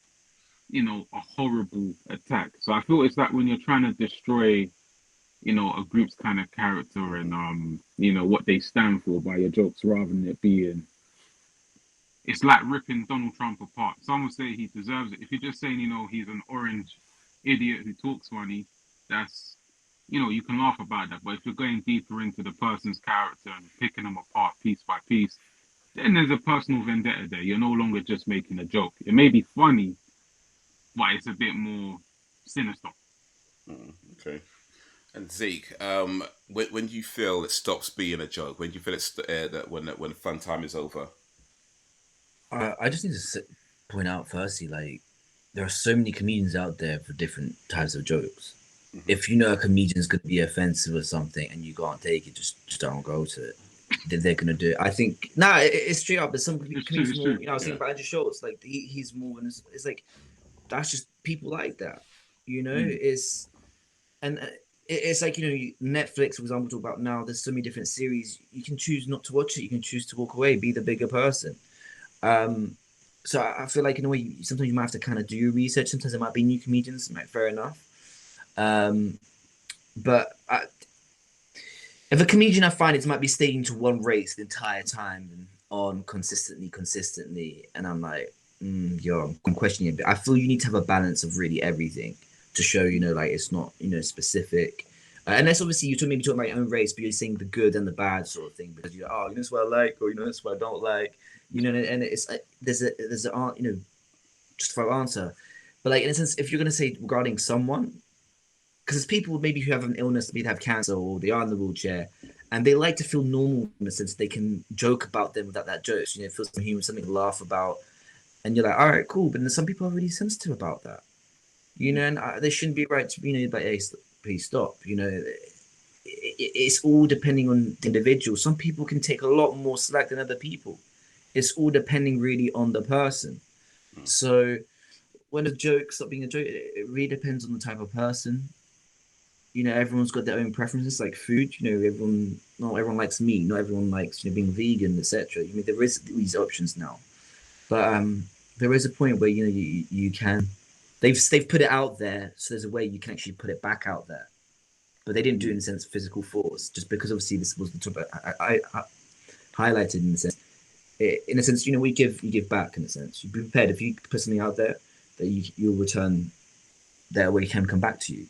you know, a horrible attack. So I feel it's like when you're trying to destroy, you know, a group's kind of character and, you know, what they stand for by your jokes, rather than it being, it's like ripping Donald Trump apart. Some would say he deserves it. If you're just saying, you know, he's an orange idiot who talks funny, that's, you know, you can laugh about that. But if you're going deeper into the person's character and picking them apart piece by piece, then there's a personal vendetta there. You're no longer just making a joke. It may be funny, but it's a bit more sinister. Okay. And Zeke, when do you feel it stops being a joke? When do you feel it's that when fun time is over? I just need to point out firstly, like, there are so many comedians out there for different types of jokes. Mm-hmm. If you know a comedian's going to be offensive or something and you can't take it, just don't go to it. They're going to do it. I think, it's straight up. There's some comedians more, you know, I was thinking about Andrew Schultz, like, he's more, and it's like, that's just people like that, you know? It's like, you know, Netflix, for example, talk about now, there's so many different series. You can choose not to watch it. You can choose to walk away, be the bigger person. So I feel like in a way, sometimes you might have to kind of do your research. Sometimes there might be new comedians, fair enough. But if a comedian I find it might be staying to one race the entire time and on consistently, and I'm like, I'm questioning it. But I feel you need to have a balance of really everything to show, you know, like it's not, you know, specific. Unless obviously you're maybe talking about your own race, but you're saying the good and the bad sort of thing, because you're like, oh, you know, that's what I like, or you know, that's what I don't like, you know, and it's there's a you know, just for an answer. But like in a sense, if you're gonna say regarding someone, because there's people maybe who have an illness, maybe they have cancer or they are in the wheelchair, and they like to feel normal in the sense they can joke about them without that jokes, you know, feel some humor, something to laugh about, and you're like, all right, cool. But then some people are really sensitive about that, you know, and they shouldn't be right to, you know, but hey, please stop, you know. It's all depending on the individual. Some people can take a lot more slack than other people. It's all depending really on the person. So when a joke stops being a joke, it really depends on the type of person. You know, everyone's got their own preferences, like food. You know, not everyone likes meat. Not everyone likes, you know, being vegan, etc. I mean, there is these options now, but there is a point where, you know, you can. They've put it out there, so there's a way you can actually put it back out there. But they didn't do it in the sense of physical force, just because obviously this was the topic I highlighted in the sense. In a sense, you know, you give back in a sense. You be prepared if you put something out there that you'll return that way can come back to you.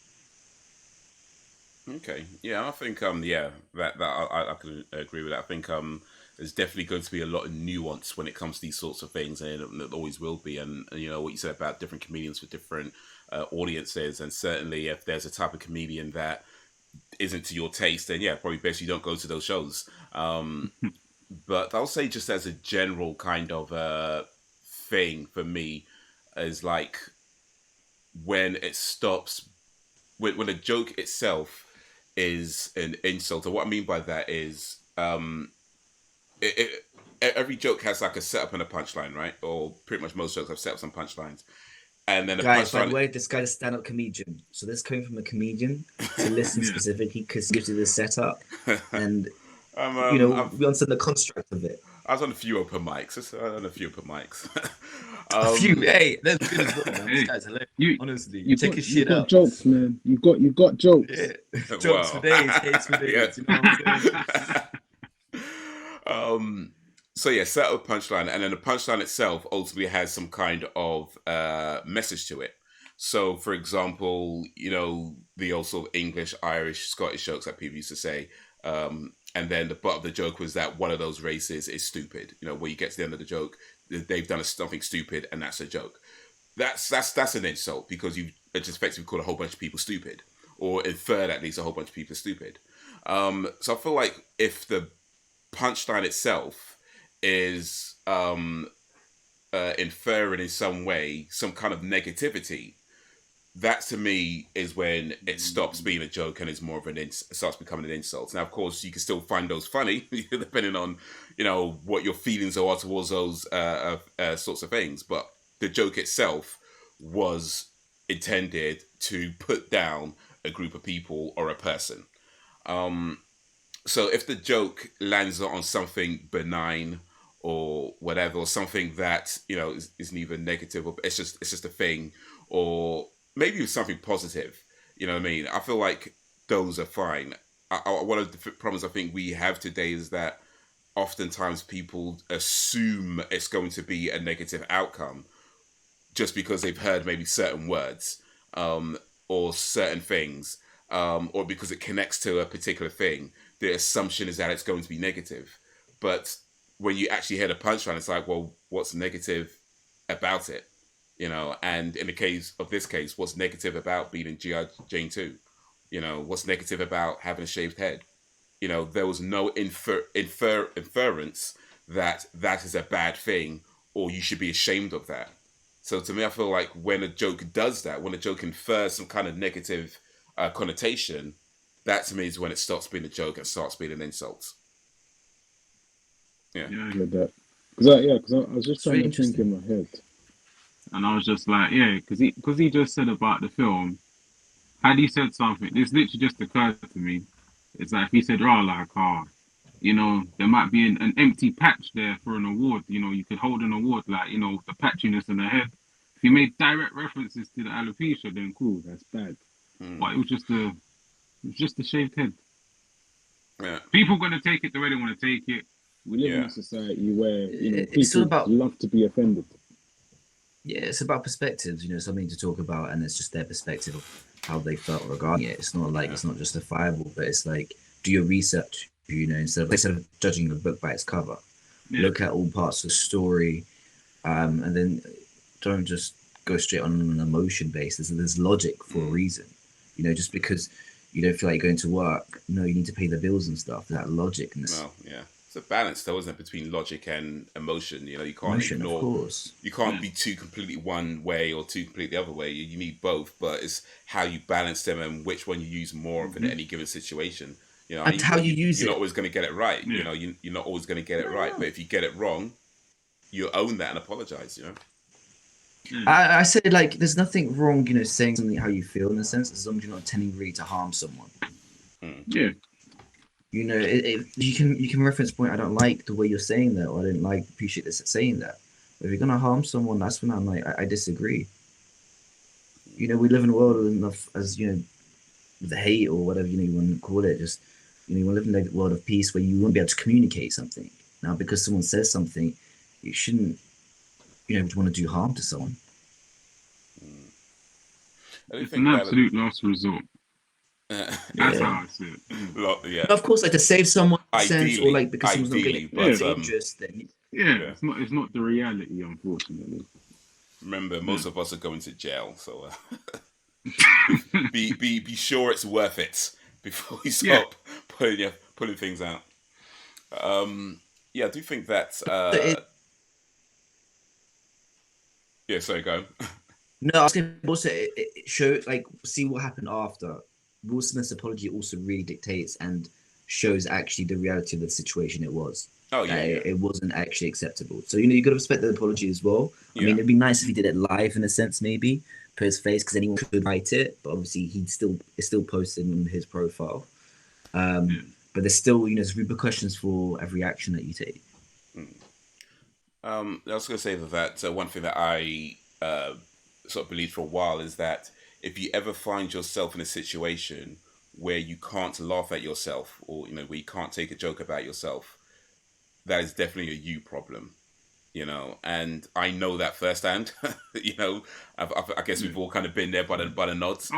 Okay, yeah, I think that I can agree with that. I think there's definitely going to be a lot of nuance when it comes to these sorts of things, and it always will be. And you know what you said about different comedians for different audiences, and certainly if there's a type of comedian that isn't to your taste, then yeah, probably best you don't go to those shows. But I'll say, just as a general kind of thing for me, is like when it stops, when a joke itself is an insult. And what I mean by that is every joke has like a setup and a punchline, right? Or pretty much most jokes have setups and punchlines. and then the Guys, by the punchline. way, this guy's a stand-up comedian. So this coming from a comedian to listen specifically because gives you the setup, and we understand the construct of it. I was on a few open mics. A few, hey, that's good as well, man. This guy's hilarious. Honestly, check his shit out. Jokes, man. You got jokes. Yeah. Jokes for days, hates for days. You know what I'm saying? So yeah, set up a punchline, and then the punchline itself ultimately has some kind of message to it. So, for example, the old sort of English, Irish, Scottish jokes that people used to say, and then the butt of the joke was that one of those races is stupid. Where you get to the end of the joke, they've done something stupid, and that's a joke. That's an insult because you just effectively call a whole bunch of people stupid, or inferred at least a whole bunch of people are stupid. So I feel like if the punchline itself is inferring in some way some kind of negativity, that to me is when it stops being a joke and is more of starts becoming an insult. Now, of course, you can still find those funny, depending on what your feelings are towards those sorts of things. But the joke itself was intended to put down a group of people or a person. So if the joke lands on something benign or whatever, or something that is neither negative or it's just a thing, or maybe it's something positive, you know what I mean? I feel like those are fine. One of the problems I think we have today is that oftentimes people assume it's going to be a negative outcome just because they've heard maybe certain words or certain things, or because it connects to a particular thing. The assumption is that it's going to be negative. But when you actually hear the punchline, it's like, well, what's negative about it? And in the case of this case, what's negative about being in G.I. Jane 2? What's negative about having a shaved head? There was no inference that is a bad thing or you should be ashamed of that. So to me, I feel like when a joke does that, when a joke infers some kind of negative connotation, that to me is when it stops being a joke and starts being an insult. Yeah, I get that. Because I was just trying to think in my head. And I was just like, because he just said about the film, had he said something, this literally just occurred to me. It's like if he said, there might be an empty patch there for an award. You could hold an award, like, the patchiness in the head. If he made direct references to the alopecia, then cool, that's bad. But it was just a shaved head. Yeah. People are going to take it the way they want to take it. We live in a society where, it's people love to be offended. Yeah, it's about perspectives, something to talk about, and it's just their perspective of how they felt regarding it. It's not like it's not justifiable, but it's like do your research, instead of judging a book by its cover. Yeah. Look at all parts of the story, and then don't just go straight on an emotion basis. There's logic for a reason. Just because you don't feel like going to work, you need to pay the bills and stuff. That logic. Well, yeah. It's a balance, though, isn't it, between logic and emotion? You can't emotion, ignore. Of course. You can't be too completely one way or too completely the other way. You need both, but it's how you balance them and which one you use more of in any given situation. And how you use it. You're not always going to get it right. Yeah. You're not always going to get it right. But if you get it wrong, you own that and apologize. I say, like, there's nothing wrong, saying something how you feel in a sense, as long as you're not intending really to harm someone. Yeah. You can reference point. I don't like the way you're saying that, or I didn't appreciate this saying that. But if you're gonna harm someone, that's when I'm like, I disagree. We live in a world enough as with the hate or whatever you want to call it. Just we live in a world of peace where you won't be able to communicate something. Now, because someone says something, you shouldn't want to do harm to someone. It's an absolute last resort. That's how I see it. Yeah. Of course, like to save someone, sense, or like because someone's not getting dangerous. Then it's not the reality, unfortunately. Remember, most of us are going to jail, so be sure it's worth it before you stop pulling things out. I do think that. Sorry, go. No, I was going to also show see what happened after. Will Smith's apology also really dictates and shows actually the reality of the situation it was. Oh that yeah, it wasn't actually acceptable. So you got to respect the apology as well. I mean, it'd be nice if he did it live in a sense, maybe put his face because anyone could write it. But obviously, it's still posted on his profile. But there's still there's repercussions for every action that you take. I was going to say that one thing that I sort of believed for a while is that if you ever find yourself in a situation where you can't laugh at yourself, or where you can't take a joke about yourself, that is definitely a you problem. And I know that firsthand. I guess we've all kind of been there by the nods.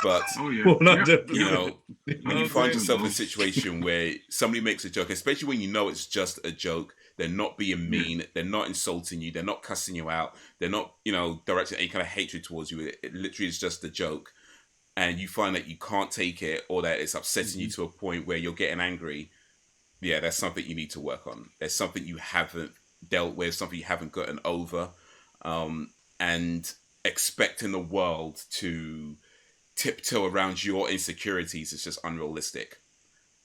But yeah. when you find yourself in a situation where somebody makes a joke, especially when you know it's just a joke, they're not being mean, they're not insulting you, they're not cussing you out, they're not directing any kind of hatred towards you. It literally is just a joke, and you find that you can't take it, or that it's upsetting you to a point where you're getting angry. Yeah, that's something you need to work on. There's something you haven't dealt with, something you haven't gotten over, and expecting the world to tiptoe around your insecurities is just unrealistic.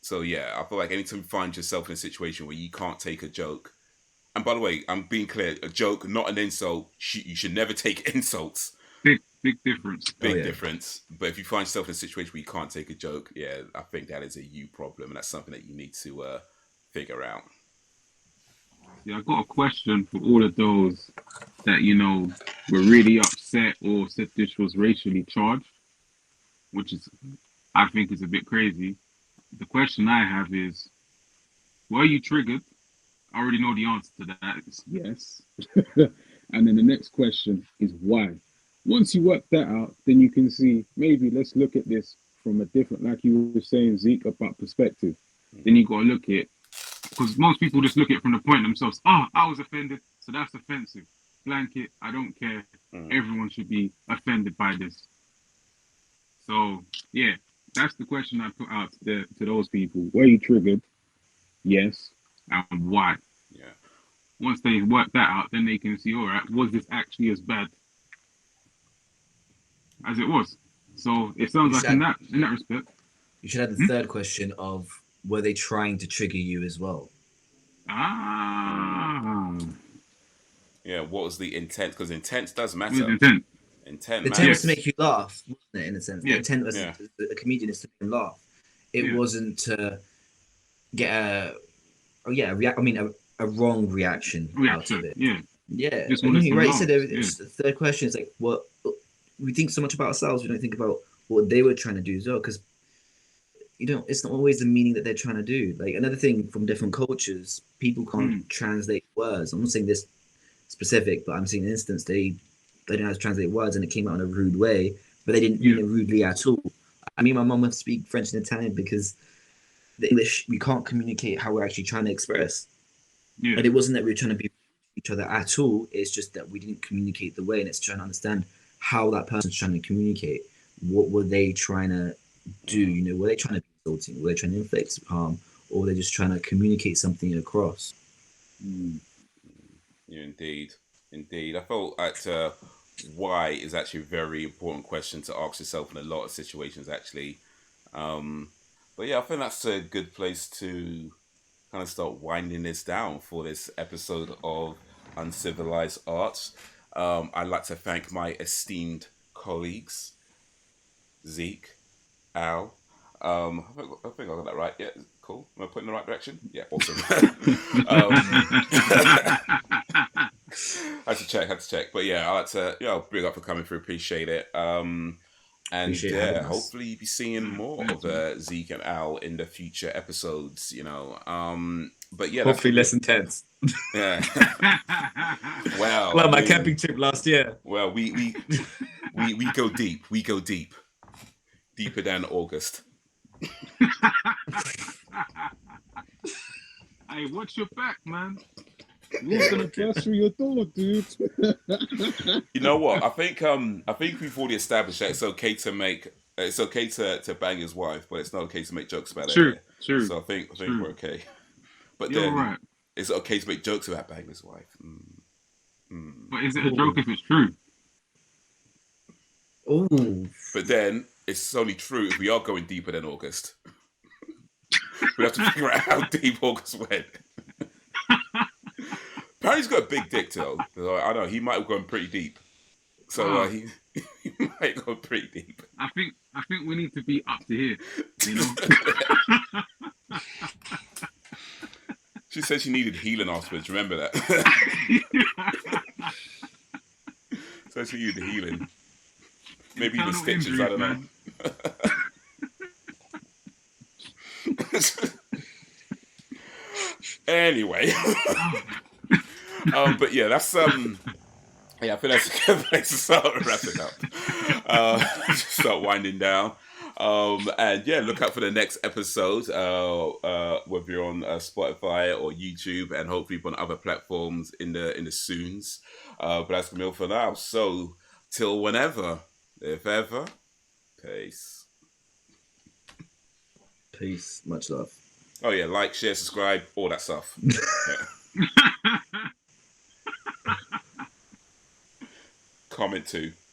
So yeah, I feel like anytime you find yourself in a situation where you can't take a joke, and by the way, I'm being clear, a joke, not an insult. You should never take insults. Big difference. Big difference. But if you find yourself in a situation where you can't take a joke, yeah, I think that is a you problem, and that's something that you need to figure out. Yeah, I got a question for all of those that were really upset or said this was racially charged, which I think is a bit crazy. The question I have is, were you triggered? I already know the answer to that. It's yes. And then the next question is why? Once you work that out, then you can see, maybe let's look at this from a different, like you were saying, Zeke, about perspective. Then you got to look at, because most people just look at it from the point themselves, I was offended, so that's offensive. Blanket, I don't care. Everyone should be offended by this. So, yeah, that's the question I put out to those people. Were you triggered? Yes. And why? Yeah. Once they work that out, then they can see, all right, was this actually as bad as it was? So it sounds like in that respect. You should have the third question of, were they trying to trigger you as well? Yeah, what was the intent? Because intent does matter. Intent the intent was to make you laugh, wasn't it, in a sense? Yeah. The intent as a comedian is to make them laugh. It wasn't to get a wrong reaction out of it. Yeah. Yeah. Right, you said the third question is like, what we think so much about ourselves, we don't think about what they were trying to do as well, because it's not always the meaning that they're trying to do. Like, another thing from different cultures, people can't translate words. I'm not saying this specific, but I'm saying an instance they don't know how to translate words, and it came out in a rude way, but they didn't mean it rudely at all. I mean, my mum would speak French and Italian because the English, we can't communicate how we're actually trying to express. And it wasn't that we were trying to be each other at all. It's just that we didn't communicate the way, and it's trying to understand how that person's trying to communicate. What were they trying to do? Were they trying to be insulting? Were they trying to inflict harm? Or were they just trying to communicate something across? Yeah, indeed. I felt that why is actually a very important question to ask yourself in a lot of situations, actually. But yeah, I think that's a good place to kind of start winding this down for this episode of Uncivilized Arts. I'd like to thank my esteemed colleagues, Zeke, Al. I think I got that right. Yeah, cool. Am I putting in the right direction? Yeah, awesome. Had to check. But yeah, I'd like to bring up for coming through. Appreciate it. And hopefully you'll be seeing more of Zeke and Al in the future episodes, But yeah, hopefully less intense. Yeah. Well, my camping trip last year. Well, we go deep. We go deep. Deeper than August. Hey, watch your back, man. You're gonna burst through your door, dude. You know what? I think we've already established that it's okay to bang his wife, but it's not okay to make jokes about it. True. So I think we're okay. But then right. It's okay to make jokes about banging his wife. But is it a joke if it's true? Oh. But then it's only true if we are going deeper than August. We have to figure out how deep August went. Apparently, he's got a big dick though. So, I know he might have gone pretty deep. So he might go pretty deep. I think we need to be up to here. You know. She said she needed healing afterwards. Remember that? So she needed healing. Maybe even stitches. I don't know. Anyway, but yeah, that's yeah, I think that's a good place to start wrapping up. Just start winding down. And yeah, look out for the next episode, whether you're on Spotify or YouTube, and hopefully on other platforms in the soons. But that's gonna be all for now. So till whenever, if ever, peace. Peace. Much love. Oh yeah, like, share, subscribe, all that stuff. Comment too.